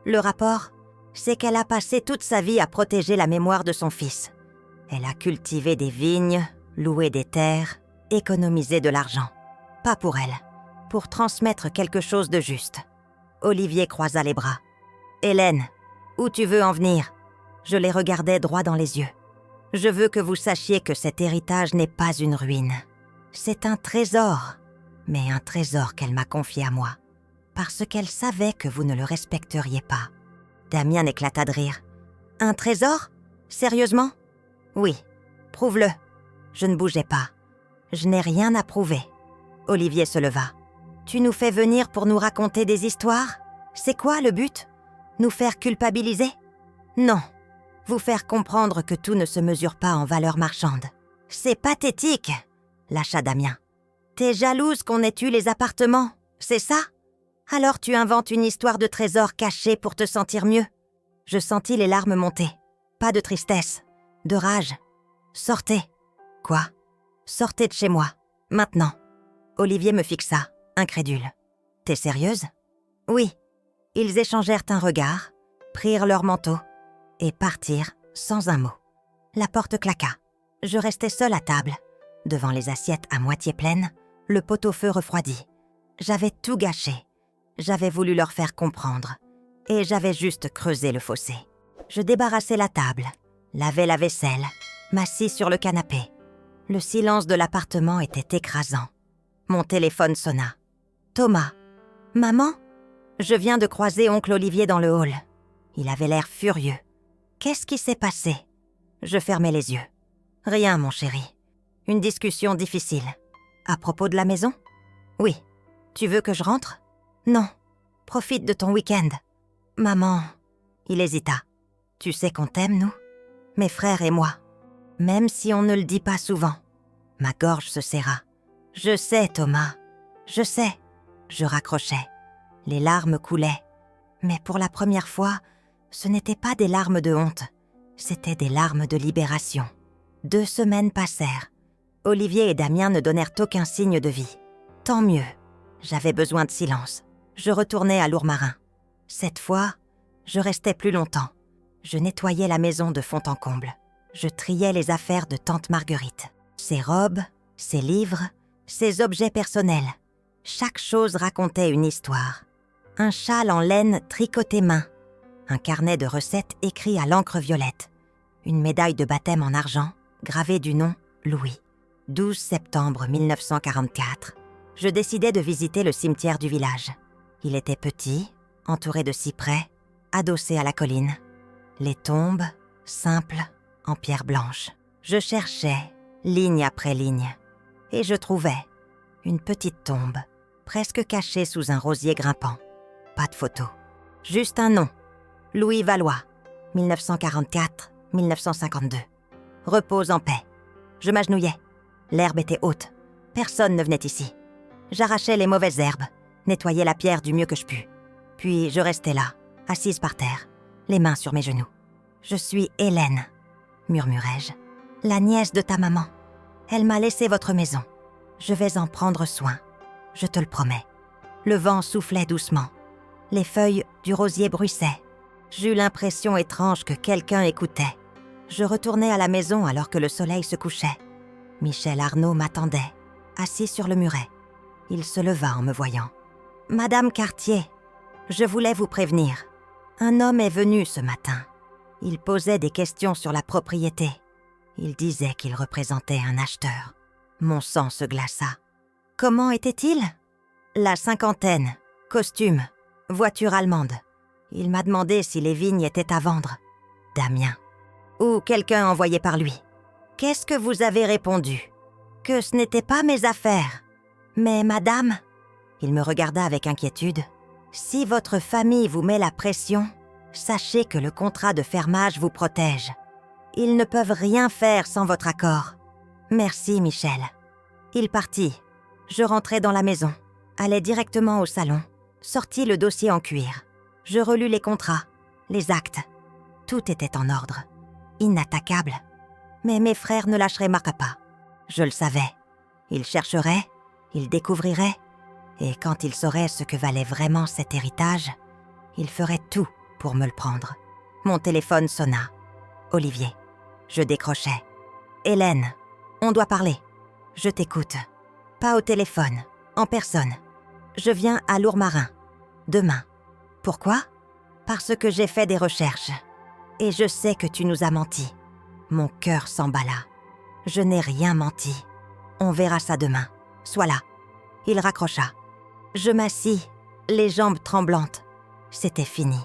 Le rapport, c'est qu'elle a passé toute sa vie à protéger la mémoire de son fils. Elle a cultivé des vignes, loué des terres, économisé de l'argent. Pas pour elle, pour transmettre quelque chose de juste. Olivier croisa les bras. « Hélène, où tu veux en venir ?» Je les regardais droit dans les yeux. « Je veux que vous sachiez que cet héritage n'est pas une ruine. C'est un trésor, mais un trésor qu'elle m'a confié à moi, parce qu'elle savait que vous ne le respecteriez pas. » Damien éclata de rire. « Un trésor ? Sérieusement ? » ?»« Oui, prouve-le. » Je ne bougeais pas. « Je n'ai rien à prouver. » Olivier se leva. « Tu nous fais venir pour nous raconter des histoires ? C'est quoi le but ? Nous faire culpabiliser ? Non. Vous faire comprendre que tout ne se mesure pas en valeur marchande. C'est pathétique !» lâcha Damien. T'es jalouse qu'on ait eu les appartements, c'est ça? Alors tu inventes une histoire de trésor caché pour te sentir mieux. Je sentis les larmes monter. Pas de tristesse, de rage. Sortez. Quoi? Sortez de chez moi, maintenant. Olivier me fixa, incrédule. T'es sérieuse? Oui. Ils échangèrent un regard, prirent leur manteau et partirent sans un mot. La porte claqua. Je restai seule à table. Devant les assiettes à moitié pleines, le pot-au-feu refroidi. J'avais tout gâché. J'avais voulu leur faire comprendre. Et j'avais juste creusé le fossé. Je débarrassai la table, lavai la vaisselle, m'assis sur le canapé. Le silence de l'appartement était écrasant. Mon téléphone sonna. Thomas. Maman? Je viens de croiser oncle Olivier dans le hall. Il avait l'air furieux. Qu'est-ce qui s'est passé? Je fermai les yeux. Rien, mon chéri. Une discussion difficile. À propos de la maison? Oui. Tu veux que je rentre? Non. Profite de ton week-end. Maman... Il hésita. Tu sais qu'on t'aime, nous? Mes frères et moi. Même si on ne le dit pas souvent. Ma gorge se serra. Je sais, Thomas. Je sais. Je raccrochais. Les larmes coulaient. Mais pour la première fois, ce n'étaient pas des larmes de honte. C'étaient des larmes de libération. 2 semaines passèrent. Olivier et Damien ne donnèrent aucun signe de vie. Tant mieux. J'avais besoin de silence. Je retournai à Lourmarin. Cette fois, je restais plus longtemps. Je nettoyais la maison de fond en comble. Je triais les affaires de tante Marguerite. Ses robes, ses livres, ses objets personnels. Chaque chose racontait une histoire. Un châle en laine tricoté main. Un carnet de recettes écrit à l'encre violette. Une médaille de baptême en argent, gravée du nom Louis. 12 septembre 1944. Je décidai de visiter le cimetière du village. Il était petit, entouré de cyprès, adossé à la colline. Les tombes, simples, en pierre blanche. Je cherchais, ligne après ligne. Et je trouvais une petite tombe, presque cachée sous un rosier grimpant. Pas de photo. Juste un nom. Louis Valois, 1944-1952. Repose en paix. Je m'agenouillais. L'herbe était haute. Personne ne venait ici. J'arrachais les mauvaises herbes, nettoyais la pierre du mieux que je pus. Puis je restais là, assise par terre, les mains sur mes genoux. « Je suis Hélène », murmurai-je, « la nièce de ta maman. Elle m'a laissé votre maison. Je vais en prendre soin, je te le promets. » Le vent soufflait doucement. Les feuilles du rosier bruissaient. J'eus l'impression étrange que quelqu'un écoutait. Je retournai à la maison alors que le soleil se couchait. Michel Arnaud m'attendait, assis sur le muret. Il se leva en me voyant. « Madame Cartier, je voulais vous prévenir. Un homme est venu ce matin. Il posait des questions sur la propriété. Il disait qu'il représentait un acheteur. » Mon sang se glaça. « Comment était-il ? » La cinquantaine, costume, voiture allemande. Il m'a demandé si les vignes étaient à vendre. Damien. Ou quelqu'un envoyé par lui. Qu'est-ce que vous avez répondu? Que ce n'était pas mes affaires. Mais madame, il me regarda avec inquiétude, si votre famille vous met la pression, sachez que le contrat de fermage vous protège. Ils ne peuvent rien faire sans votre accord. Merci, Michel. Il partit. Je rentrai dans la maison, allai directement au salon, sortis le dossier en cuir. Je relus les contrats, les actes. Tout était en ordre, inattaquable. Mais mes frères ne lâcheraient ma pas. Je le savais. Ils chercheraient, ils découvriraient, et quand ils sauraient ce que valait vraiment cet héritage, ils feraient tout pour me le prendre. Mon téléphone sonna. Olivier. Je décrochai. Hélène, on doit parler. Je t'écoute. Pas au téléphone, en personne. Je viens à Lourmarin, demain. Pourquoi? Parce que j'ai fait des recherches. Et je sais que tu nous as menti. Mon cœur s'emballa. Je n'ai rien menti. On verra ça demain. Sois là. Il raccrocha. Je m'assis, les jambes tremblantes. C'était fini.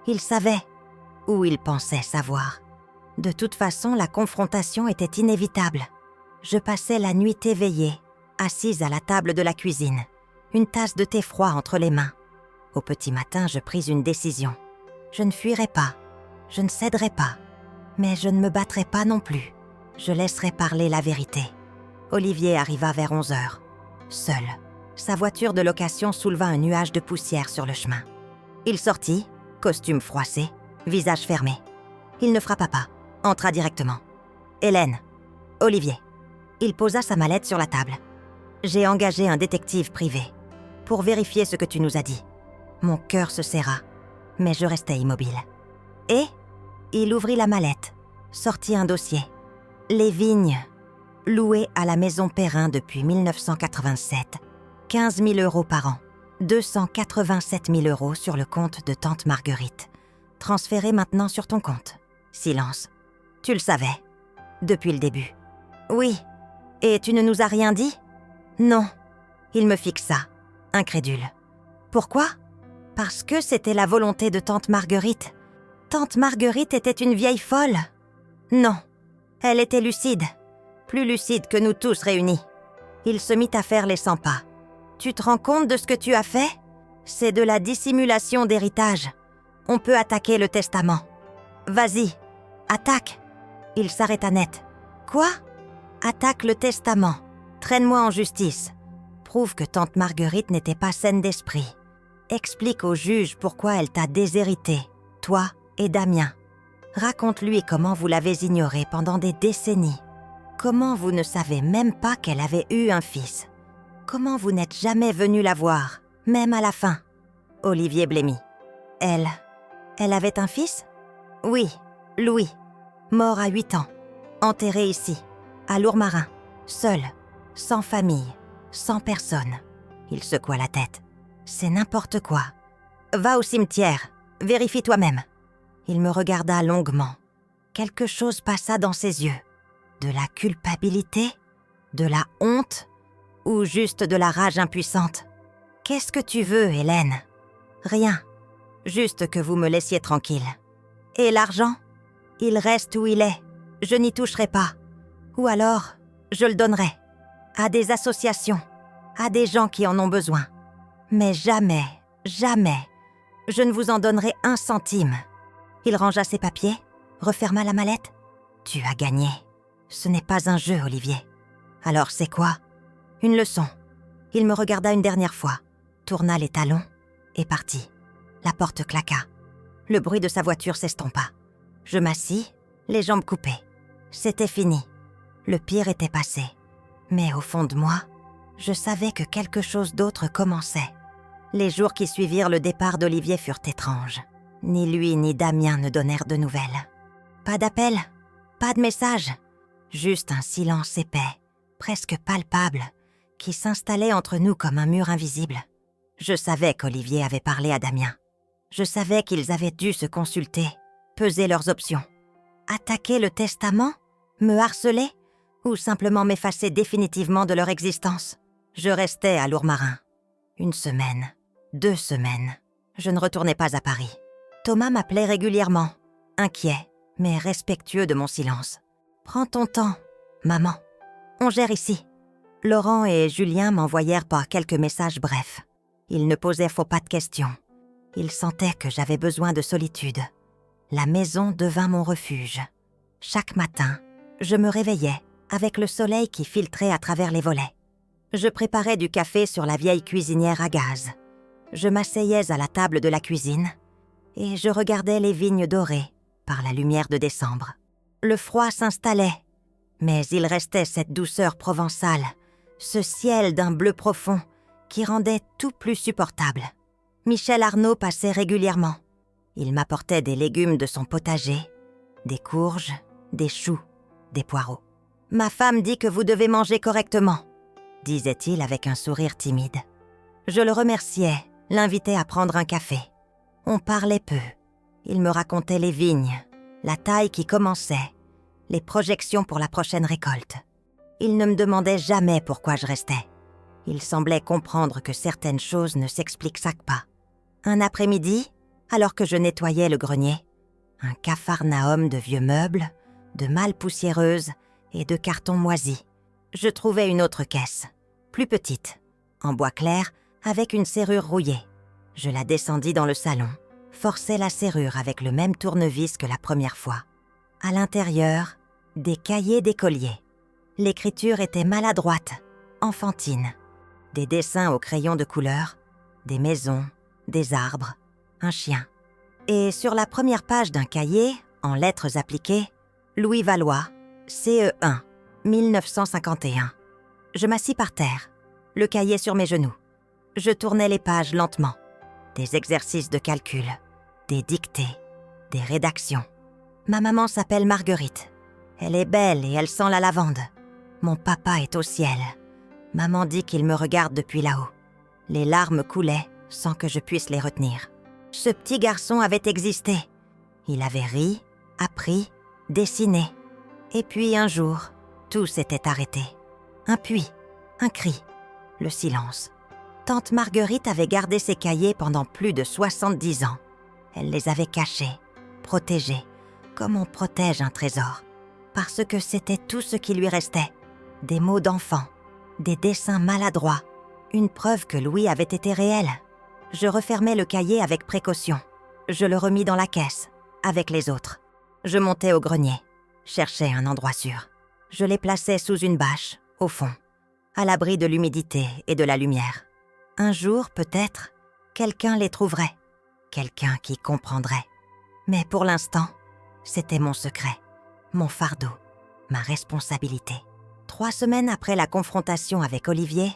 Il savait, ou il pensait savoir. De toute façon, la confrontation était inévitable. Je passais la nuit éveillée, assise à la table de la cuisine, une tasse de thé froid entre les mains. Au petit matin, je pris une décision. Je ne fuirai pas, je ne céderai pas, mais je ne me battrai pas non plus. Je laisserai parler la vérité. Olivier arriva vers 11h. seul. Sa voiture de location souleva un nuage de poussière sur le chemin. Il sortit, costume froissé, visage fermé. Il ne frappa pas, entra directement. « Hélène, Olivier. » Il posa sa mallette sur la table. « J'ai engagé un détective privé pour vérifier ce que tu nous as dit. » Mon cœur se serra, mais je restais immobile. Et il ouvrit la mallette, sortit un dossier. Les vignes, louées à la maison Perrin depuis 1987, 15 000 € par an, 287 000 € sur le compte de tante Marguerite. Transférés maintenant sur ton compte. Silence. Tu le savais, depuis le début. Oui. Et tu ne nous as rien dit? Non. Il me fixa, incrédule. Pourquoi? Parce que c'était la volonté de tante Marguerite. Tante Marguerite était une vieille folle. Non. Elle était lucide. Plus lucide que nous tous réunis. Il se mit à faire les 100 pas. Tu te rends compte de ce que tu as fait? C'est de la dissimulation d'héritage. On peut attaquer le testament. Vas-y, attaque. Il s'arrêta net. Quoi? Attaque le testament. Traîne-moi en justice. Prouve que tante Marguerite n'était pas saine d'esprit. Explique au juge pourquoi elle t'a déshérité, toi et Damien. Raconte-lui comment vous l'avez ignorée pendant des décennies. Comment vous ne savez même pas qu'elle avait eu un fils. Comment vous n'êtes jamais venu la voir, même à la fin. Olivier blêmit. Elle avait un fils? Oui, Louis. Mort à 8 ans. Enterré ici, à Lourmarin. Seul, sans famille, sans personne. Il secoua la tête. C'est n'importe quoi. Va au cimetière, vérifie toi-même. Il me regarda longuement. Quelque chose passa dans ses yeux. De la culpabilité? De la honte? Ou juste de la rage impuissante? Qu'est-ce que tu veux, Hélène? Rien. Juste que vous me laissiez tranquille. Et l'argent? Il reste où il est. Je n'y toucherai pas. Ou alors, je le donnerai. À des associations. À des gens qui en ont besoin. Mais jamais, jamais, je ne vous en donnerai 1 centime. Il rangea ses papiers, referma la mallette. Tu as gagné. Ce n'est pas un jeu, Olivier. Alors c'est quoi? Une leçon. Il me regarda une dernière fois, tourna les talons et partit. La porte claqua. Le bruit de sa voiture s'estompa. Je m'assis, les jambes coupées. C'était fini. Le pire était passé. Mais au fond de moi, je savais que quelque chose d'autre commençait. Les jours qui suivirent le départ d'Olivier furent étranges. Ni lui ni Damien ne donnèrent de nouvelles. Pas d'appel, pas de message. Juste un silence épais, presque palpable, qui s'installait entre nous comme un mur invisible. Je savais qu'Olivier avait parlé à Damien. Je savais qu'ils avaient dû se consulter, peser leurs options. Attaquer le testament? Me harceler? Ou simplement m'effacer définitivement de leur existence? Je restais à Lourmarin. 1 semaine, 2 semaines. Je ne retournais pas à Paris. Thomas m'appelait régulièrement, inquiet, mais respectueux de mon silence. « Prends ton temps, maman. On gère ici. » Laurent et Julien m'envoyèrent par quelques messages brefs. Ils ne posaient pas de questions. Ils sentaient que j'avais besoin de solitude. La maison devint mon refuge. Chaque matin, je me réveillais avec le soleil qui filtrait à travers les volets. Je préparais du café sur la vieille cuisinière à gaz. Je m'asseyais à la table de la cuisine et je regardais les vignes dorées par la lumière de décembre. Le froid s'installait, mais il restait cette douceur provençale, ce ciel d'un bleu profond qui rendait tout plus supportable. Michel Arnaud passait régulièrement. Il m'apportait des légumes de son potager, des courges, des choux, des poireaux. « Ma femme dit que vous devez manger correctement », disait-il avec un sourire timide. Je le remerciais, l'invitais à prendre un café. On parlait peu. Il me racontait les vignes, la taille qui commençait, les projections pour la prochaine récolte. Il ne me demandait jamais pourquoi je restais. Il semblait comprendre que certaines choses ne s'expliquaient pas. Un après-midi, alors que je nettoyais le grenier, un capharnaüm de vieux meubles, de malles poussiéreuses et de cartons moisis. Je trouvais une autre caisse, plus petite, en bois clair, avec une serrure rouillée. Je la descendis dans le salon, forçai la serrure avec le même tournevis que la première fois. À l'intérieur, des cahiers d'écoliers. L'écriture était maladroite, enfantine. des dessins au crayon de couleur, des maisons, des arbres, un chien. Et sur la première page d'un cahier, en lettres appliquées, Louis Valois, CE1, 1951. Je m'assis par terre, le cahier sur mes genoux. Je tournais les pages lentement. Des exercices de calcul, des dictées, des rédactions. Ma maman s'appelle Marguerite. Elle est belle et elle sent la lavande. Mon papa est au ciel. Maman dit qu'il me regarde depuis là-haut. Les larmes coulaient sans que je puisse les retenir. Ce petit garçon avait existé. Il avait ri, appris, dessiné. Et puis un jour, tout s'était arrêté. Un puits, un cri, le silence. Tante Marguerite avait gardé ses cahiers pendant plus de 70 ans. Elle les avait cachés, protégés, comme on protège un trésor. Parce que c'était tout ce qui lui restait. Des mots d'enfant, des dessins maladroits, une preuve que Louis avait été réel. Je refermai le cahier avec précaution. Je le remis dans la caisse, avec les autres. Je montai au grenier, cherchais un endroit sûr. Je les plaçais sous une bâche, au fond, à l'abri de l'humidité et de la lumière. Un jour, peut-être, quelqu'un les trouverait, quelqu'un qui comprendrait. Mais pour l'instant, c'était mon secret, mon fardeau, ma responsabilité. 3 semaines après la confrontation avec Olivier,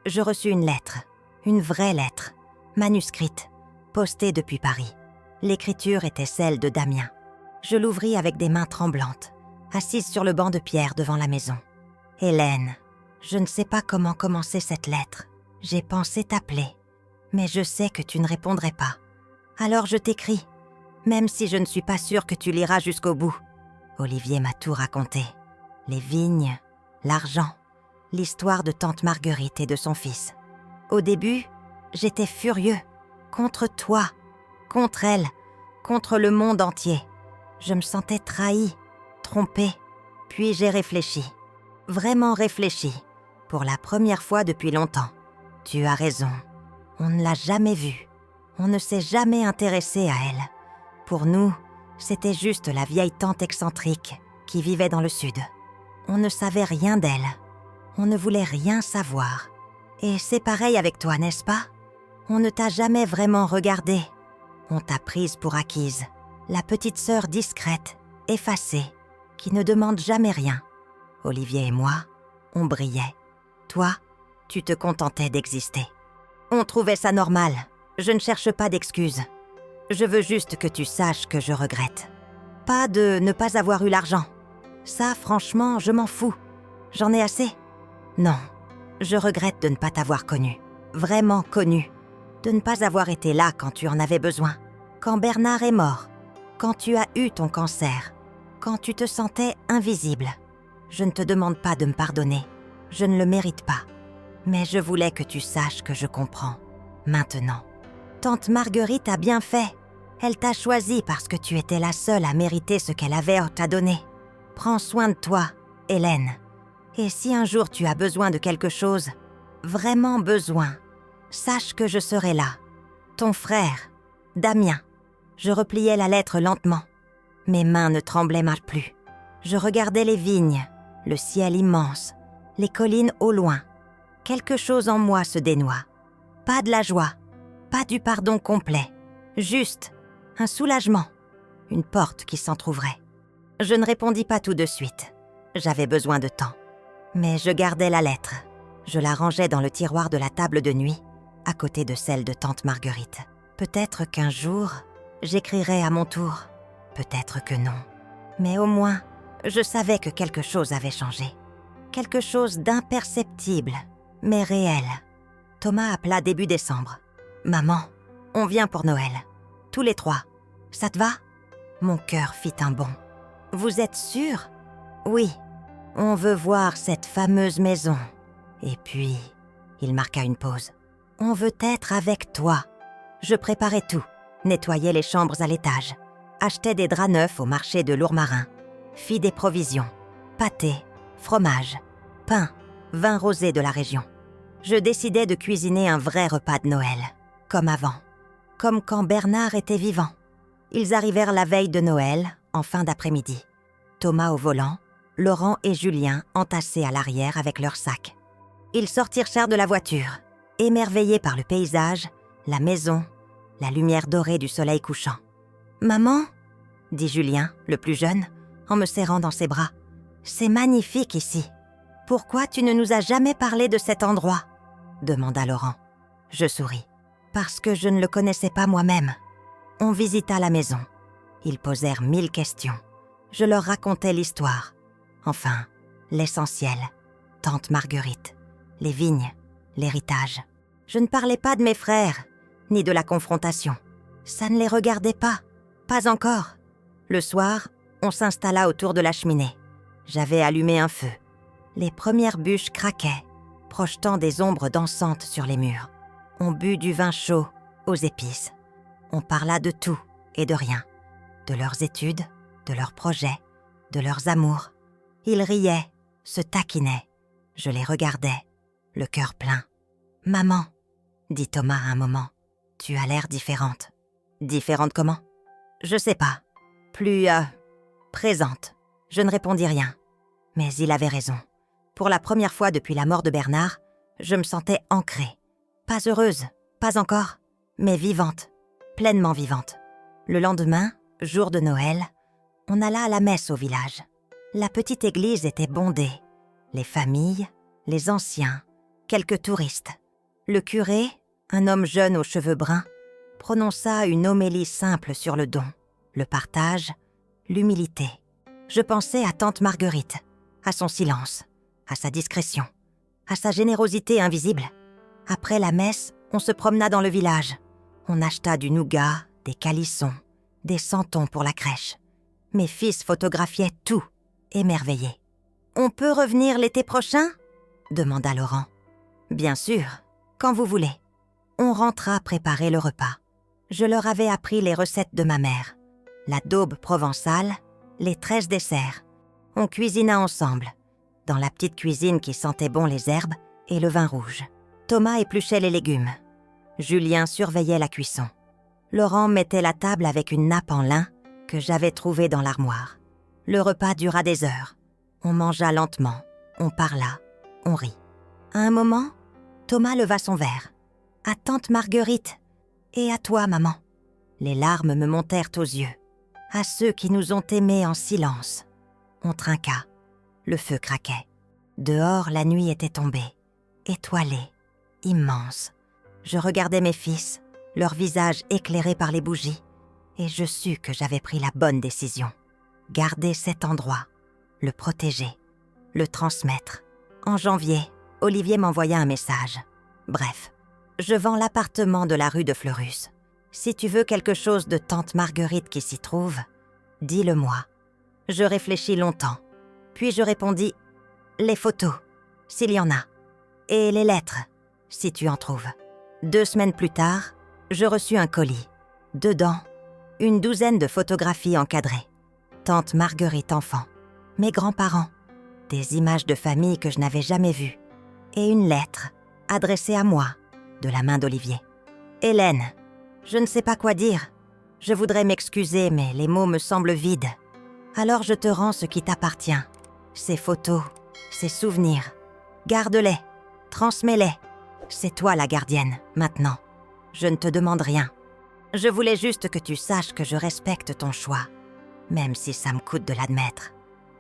je reçus une lettre, une vraie lettre, manuscrite, postée depuis Paris. L'écriture était celle de Damien. Je l'ouvris avec des mains tremblantes, assise sur le banc de pierre devant la maison. « Hélène, je ne sais pas comment commencer cette lettre. J'ai pensé t'appeler, mais je sais que tu ne répondrais pas. Alors je t'écris, même si je ne suis pas sûre que tu liras jusqu'au bout. » Olivier m'a tout raconté. Les vignes, l'argent, l'histoire de tante Marguerite et de son fils. Au début, j'étais furieux. Contre toi, contre elle, contre le monde entier. Je me sentais trahi, trompé. Puis j'ai réfléchi, vraiment réfléchi, pour la première fois depuis longtemps. Tu as raison, on ne l'a jamais vue. On ne s'est jamais intéressé à elle. Pour nous, c'était juste la vieille tante excentrique qui vivait dans le sud. On ne savait rien d'elle. On ne voulait rien savoir. Et c'est pareil avec toi, n'est-ce pas? On ne t'a jamais vraiment regardée. On t'a prise pour acquise. La petite sœur discrète, effacée, qui ne demande jamais rien. Olivier et moi, on brillait. Toi, tu te contentais d'exister. On trouvait ça normal. Je ne cherche pas d'excuses. Je veux juste que tu saches que je regrette. Pas de ne pas avoir eu l'argent. Ça, franchement, je m'en fous. J'en ai assez. Non, je regrette de ne pas t'avoir connu. Vraiment connu. De ne pas avoir été là quand tu en avais besoin. Quand Bernard est mort. Quand tu as eu ton cancer. Quand tu te sentais invisible. Je ne te demande pas de me pardonner. Je ne le mérite pas. Mais je voulais que tu saches que je comprends. Maintenant. Tante Marguerite a bien fait. Elle t'a choisi parce que tu étais la seule à mériter ce qu'elle avait à te donner. Prends soin de toi, Hélène. Et si un jour tu as besoin de quelque chose, vraiment besoin, sache que je serai là. Ton frère, Damien. Je repliais la lettre lentement. Mes mains ne tremblaient plus. Je regardais les vignes, le ciel immense, les collines au loin. Quelque chose en moi se dénoua. Pas de la joie, pas du pardon complet. Juste un soulagement, une porte qui s'entr'ouvrait. Je ne répondis pas tout de suite. J'avais besoin de temps. Mais je gardais la lettre. Je la rangeais dans le tiroir de la table de nuit, à côté de celle de tante Marguerite. Peut-être qu'un jour, j'écrirais à mon tour. Peut-être que non. Mais au moins, je savais que quelque chose avait changé. Quelque chose d'imperceptible, mais réel. Thomas appela début décembre. « Maman, on vient pour Noël. Tous les 3. Ça te va ?» Mon cœur fit un bond. « Vous êtes sûre ? » ?»« Oui. On veut voir cette fameuse maison. Et puis, il marqua une pause. « On veut être avec toi. » Je préparais tout. Nettoyais les chambres à l'étage. Achetais des draps neufs au marché de Lourmarin. Fis des provisions. Pâté, fromage, pain, vin rosé de la région. Je décidais de cuisiner un vrai repas de Noël. Comme avant. Comme quand Bernard était vivant. Ils arrivèrent la veille de Noël, en fin d'après-midi. Thomas au volant, Laurent et Julien entassés à l'arrière avec leurs sacs. Ils sortirent de la voiture. émerveillée par le paysage, la maison, la lumière dorée du soleil couchant. « Maman ?» dit Julien, le plus jeune, en me serrant dans ses bras. « C'est magnifique ici. Pourquoi tu ne nous as jamais parlé de cet endroit ?» demanda Laurent. Je souris. Parce que je ne le connaissais pas moi-même. On visita la maison. Ils posèrent 1000 questions. Je leur racontais l'histoire. Enfin, l'essentiel. Tante Marguerite, les vignes, l'héritage. Je ne parlais pas de mes frères, ni de la confrontation. Ça ne les regardait pas. Pas encore. Le soir, on s'installa autour de la cheminée. J'avais allumé un feu. Les premières bûches craquaient, projetant des ombres dansantes sur les murs. On but du vin chaud, aux épices. On parla de tout et de rien. De leurs études, de leurs projets, de leurs amours. Ils riaient, se taquinaient. Je les regardais, le cœur plein. « Maman, » dit Thomas à un moment, « tu as l'air différente. » « Différente comment ? » « Je sais pas. Plus, présente. » Je ne répondis rien. Mais il avait raison. Pour la première fois depuis la mort de Bernard, je me sentais ancrée. Pas heureuse, pas encore, mais vivante, pleinement vivante. Le lendemain, jour de Noël, on alla à la messe au village. La petite église était bondée. Les familles, les anciens, quelques touristes. Le curé, un homme jeune aux cheveux bruns, prononça une homélie simple sur le don, le partage, l'humilité. Je pensais à tante Marguerite, à son silence, à sa discrétion, à sa générosité invisible. Après la messe, on se promena dans le village. On acheta du nougat, des calissons, des santons pour la crèche. Mes fils photographiaient tout, émerveillés. « On peut revenir l'été prochain ?» demanda Laurent. « Bien sûr, quand vous voulez. » On rentra préparer le repas. Je leur avais appris les recettes de ma mère. La daube provençale, les 13 desserts. On cuisina ensemble, dans la petite cuisine qui sentait bon les herbes et le vin rouge. Thomas épluchait les légumes. Julien surveillait la cuisson. Laurent mettait la table avec une nappe en lin que j'avais trouvée dans l'armoire. Le repas dura des heures. On mangea lentement, on parla, on rit. À un moment, Thomas leva son verre. « À tante Marguerite et à toi, maman. » Les larmes me montèrent aux yeux. À ceux qui nous ont aimés en silence. On trinqua. Le feu craquait. Dehors, la nuit était tombée. Étoilée, immense. Je regardais mes fils, leurs visages éclairés par les bougies, et je sus que j'avais pris la bonne décision. Garder cet endroit, le protéger, le transmettre. En janvier, Olivier m'envoya un message. Bref, je vends l'appartement de la rue de Fleurus. Si tu veux quelque chose de tante Marguerite qui s'y trouve, dis-le-moi. Je réfléchis longtemps. Puis je répondis « Les photos, s'il y en a. Et les lettres, si tu en trouves. » 2 semaines plus tard, je reçus un colis. Dedans, une douzaine de photographies encadrées. Tante Marguerite enfant, mes grands-parents, des images de famille que je n'avais jamais vues, et une lettre adressée à moi, de la main d'Olivier. « Hélène, je ne sais pas quoi dire. Je voudrais m'excuser, mais les mots me semblent vides. Alors je te rends ce qui t'appartient. Ces photos, ces souvenirs. Garde-les, transmets-les. C'est toi la gardienne, maintenant. Je ne te demande rien. Je voulais juste que tu saches que je respecte ton choix, même si ça me coûte de l'admettre.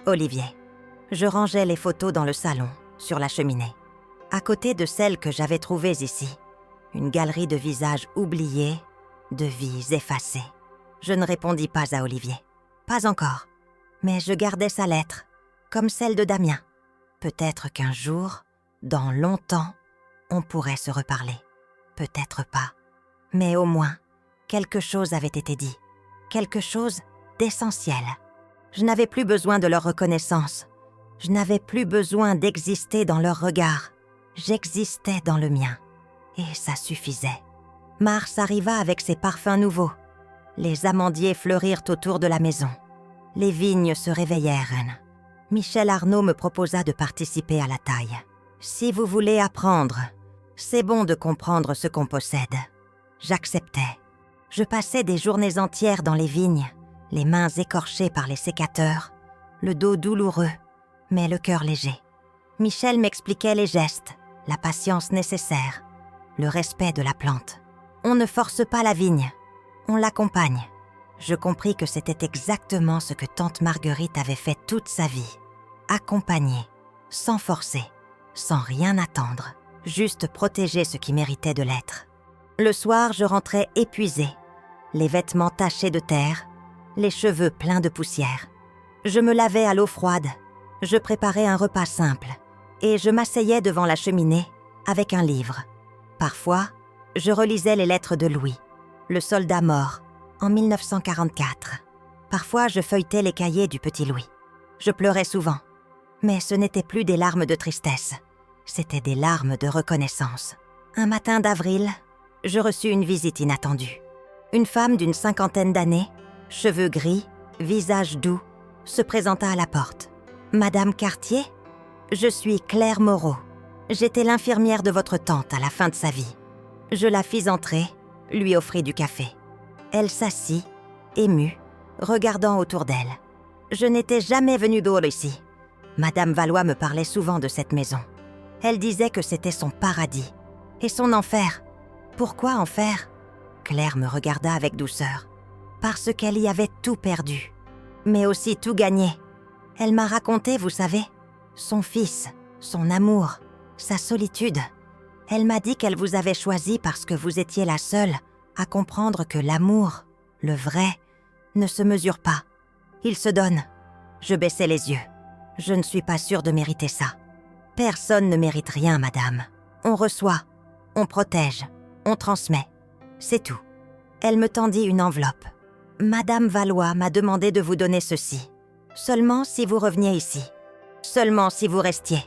Olivier. » Je rangeais les photos dans le salon, sur la cheminée, à côté de celles que j'avais trouvées ici. Une galerie de visages oubliés, de vies effacées. Je ne répondis pas à Olivier. Pas encore. Mais je gardais sa lettre, comme celle de Damien. Peut-être qu'un jour, dans longtemps, on pourrait se reparler. Peut-être pas. Mais au moins, quelque chose avait été dit. Quelque chose d'essentiel. Je n'avais plus besoin de leur reconnaissance. Je n'avais plus besoin d'exister dans leur regard. J'existais dans le mien. Et ça suffisait. Mars arriva avec ses parfums nouveaux. Les amandiers fleurirent autour de la maison. Les vignes se réveillèrent. Michel Arnaud me proposa de participer à la taille. Si vous voulez apprendre, c'est bon de comprendre ce qu'on possède. J'acceptais. Je passais des journées entières dans les vignes, les mains écorchées par les sécateurs, le dos douloureux, mais le cœur léger. Michel m'expliquait les gestes, la patience nécessaire. le respect de la plante. On ne force pas la vigne, on l'accompagne. Je compris que c'était exactement ce que tante Marguerite avait fait toute sa vie. Accompagner, sans forcer, sans rien attendre, juste protéger ce qui méritait de l'être. Le soir, je rentrais épuisée, les vêtements tachés de terre, les cheveux pleins de poussière. Je me lavais à l'eau froide, je préparais un repas simple et je m'asseyais devant la cheminée avec un livre. Parfois, je relisais les lettres de Louis, le soldat mort, en 1944. Parfois, je feuilletais les cahiers du petit Louis. Je pleurais souvent, mais ce n'étaient plus des larmes de tristesse, c'étaient des larmes de reconnaissance. Un matin d'avril, je reçus une visite inattendue. Une femme d'une 50aine d'années, cheveux gris, visage doux, se présenta à la porte. « Madame Cartier, je suis Claire Moreau. J'étais l'infirmière de votre tante à la fin de sa vie. » Je la fis entrer, lui offris du café. Elle s'assit, émue, regardant autour d'elle. Je n'étais jamais venue d'autre ici. Madame Valois me parlait souvent de cette maison. Elle disait que c'était son paradis. Et son enfer. Pourquoi enfer ? Claire me regarda avec douceur. Parce qu'elle y avait tout perdu, mais aussi tout gagné. Elle m'a raconté, vous savez, son fils, son amour, sa solitude. Elle m'a dit qu'elle vous avait choisi parce que vous étiez la seule à comprendre que l'amour, le vrai, ne se mesure pas. Il se donne. Je baissai les yeux. Je ne suis pas sûre de mériter ça. Personne ne mérite rien, madame. On reçoit, on protège, on transmet. C'est tout. Elle me tendit une enveloppe. Madame Valois m'a demandé de vous donner ceci. Seulement si vous reveniez ici. Seulement si vous restiez.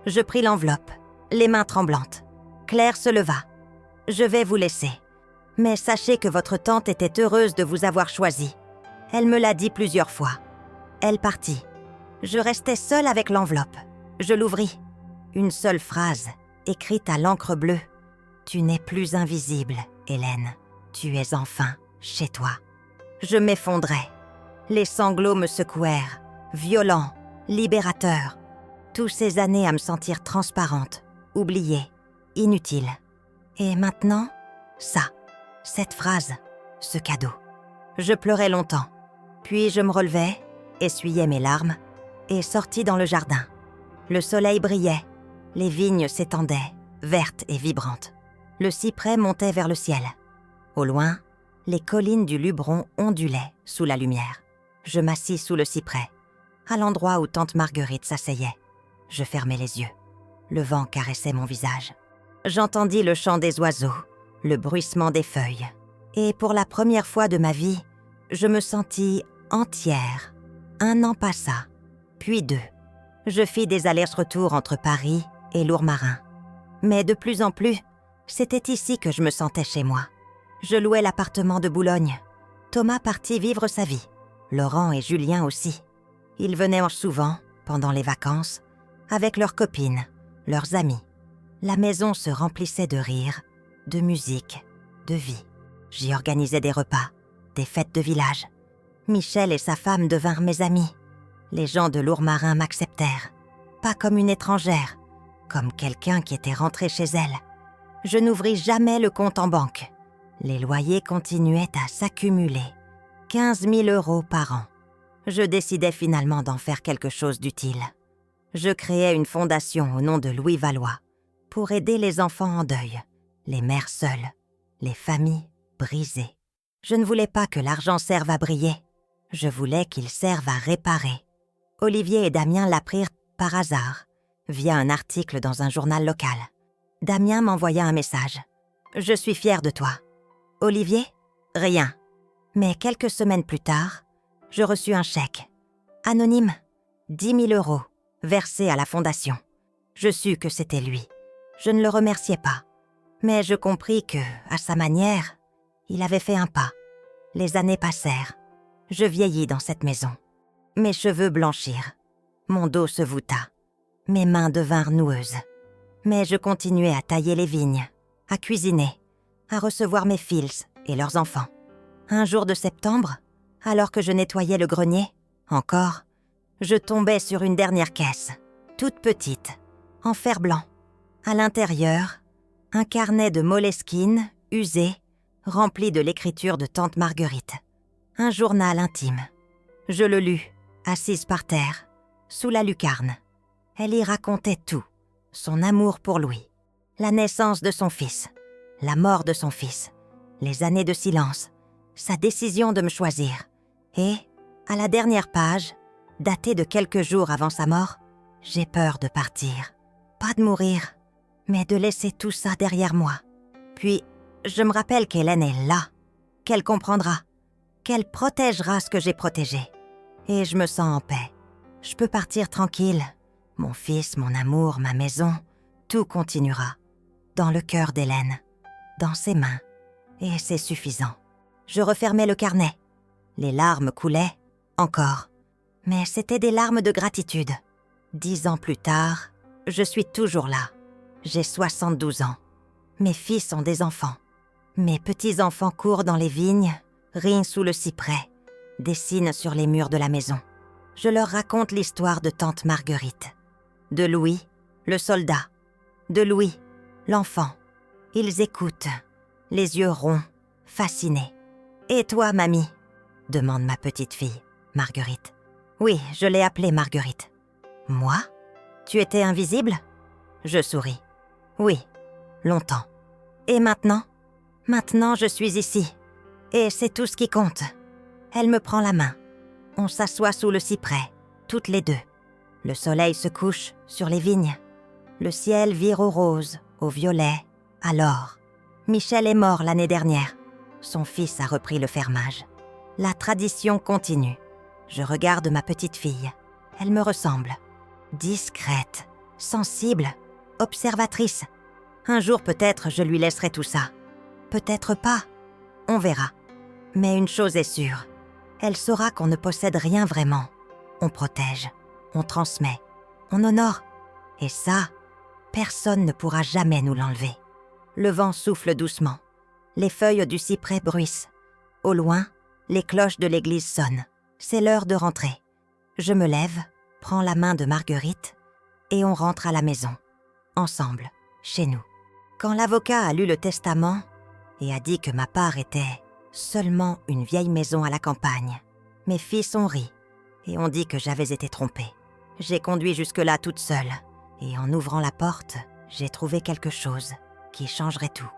Je pris l'enveloppe, les mains tremblantes. Claire se leva. Je vais vous laisser. Mais sachez que votre tante était heureuse de vous avoir choisi. Elle me l'a dit plusieurs fois. Elle partit. Je restais seule avec l'enveloppe. Je l'ouvris. Une seule phrase, écrite à l'encre bleue. Tu n'es plus invisible, Hélène. Tu es enfin chez toi. Je m'effondrais. Les sanglots me secouèrent, violents, libérateurs. Tous ces années à me sentir transparente, oubliée, inutile. Et maintenant, ça, cette phrase, ce cadeau. Je pleurais longtemps, puis je me relevai, essuyai mes larmes et sortis dans le jardin. Le soleil brillait, les vignes s'étendaient, vertes et vibrantes. Le cyprès montait vers le ciel. Au loin, les collines du Luberon ondulaient sous la lumière. Je m'assis sous le cyprès, à l'endroit où tante Marguerite s'asseyait. Je fermai les yeux. Le vent caressait mon visage. J'entendis le chant des oiseaux, le bruissement des feuilles. Et pour la première fois de ma vie, je me sentis entière. 1 an passa, puis 2. Je fis des allers-retours entre Paris et Lourmarin. Mais de plus en plus, c'était ici que je me sentais chez moi. Je louais l'appartement de Boulogne. Thomas partit vivre sa vie. Laurent et Julien aussi. Ils venaient souvent, pendant les vacances, avec leurs copines, leurs amis. La maison se remplissait de rires, de musique, de vie. J'y organisais des repas, des fêtes de village. Michel et sa femme devinrent mes amis. Les gens de Lourmarin m'acceptèrent. Pas comme une étrangère, comme quelqu'un qui était rentré chez elle. Je n'ouvris jamais le compte en banque. Les loyers continuaient à s'accumuler. 15 000 € par an. Je décidai finalement d'en faire quelque chose d'utile. Je créai une fondation au nom de Louis Valois pour aider les enfants en deuil, les mères seules, les familles brisées. Je ne voulais pas que l'argent serve à briller. Je voulais qu'il serve à réparer. Olivier et Damien l'apprirent par hasard, via un article dans un journal local. Damien m'envoya un message. « Je suis fière de toi. » Olivier ? Rien. Mais quelques semaines plus tard, je reçus un chèque. Anonyme, 10 000 €, versé à la fondation. Je sus que c'était lui. Je ne le remerciais pas. Mais je compris que, à sa manière, il avait fait un pas. Les années passèrent. Je vieillis dans cette maison. Mes cheveux blanchirent. Mon dos se voûta. Mes mains devinrent noueuses. Mais je continuais à tailler les vignes, à cuisiner, à recevoir mes fils et leurs enfants. Un jour de septembre, alors que je nettoyais le grenier, encore, je tombais sur une dernière caisse, toute petite, en fer blanc. À l'intérieur, Un carnet de Moleskine, usé, rempli de l'écriture de tante Marguerite. Un journal intime. Je le lus, assise par terre, sous la lucarne. Elle y racontait tout. Son amour pour Louis, la naissance de son fils, la mort de son fils, les années de silence, sa décision de me choisir. Et, à la dernière page, datée de quelques jours avant sa mort, j'ai peur de partir. Pas de mourir, mais de laisser tout ça derrière moi. Puis, je me rappelle qu'Hélène est là, qu'elle comprendra, qu'elle protégera ce que j'ai protégé. Et je me sens en paix. Je peux partir tranquille. Mon fils, mon amour, ma maison, tout continuera. Dans le cœur d'Hélène, dans ses mains. Et c'est suffisant. Je refermais le carnet. Les larmes coulaient, encore. Mais c'était des larmes de gratitude. 10 ans plus tard, je suis toujours là. J'ai 72 ans. Mes fils ont des enfants. Mes petits-enfants courent dans les vignes, rient sous le cyprès, dessinent sur les murs de la maison. Je leur raconte l'histoire de tante Marguerite. De Louis, le soldat. De Louis, l'enfant. Ils écoutent, les yeux ronds, fascinés. « Et toi, mamie ?» demande ma petite fille, Marguerite. Oui, je l'ai appelée Marguerite. « Moi ? Tu étais invisible ?» Je souris. « Oui, longtemps. Et maintenant ? Maintenant, je suis ici. Et c'est tout ce qui compte. » Elle me prend la main. On s'assoit sous le cyprès, toutes les deux. Le soleil se couche sur les vignes. Le ciel vire au rose, au violet, à l'or. Michel est mort l'année dernière. Son fils a repris le fermage. La tradition continue. Je regarde ma petite fille. Elle me ressemble. Discrète, sensible, observatrice. Un jour peut-être je lui laisserai tout ça. Peut-être pas. On verra. Mais une chose est sûre. Elle saura qu'on ne possède rien vraiment. On protège, on transmet, on honore. Et ça, personne ne pourra jamais nous l'enlever. Le vent souffle doucement. Les feuilles du cyprès bruissent. Au loin, les cloches de l'église sonnent. C'est l'heure de rentrer. Je me lève, prends la main de Marguerite et on rentre à la maison. Ensemble, chez nous. Quand l'avocat a lu le testament et a dit que ma part était seulement une vieille maison à la campagne, mes fils ont ri et ont dit que j'avais été trompée. J'ai conduit jusque-là toute seule et en ouvrant la porte, j'ai trouvé quelque chose qui changerait tout.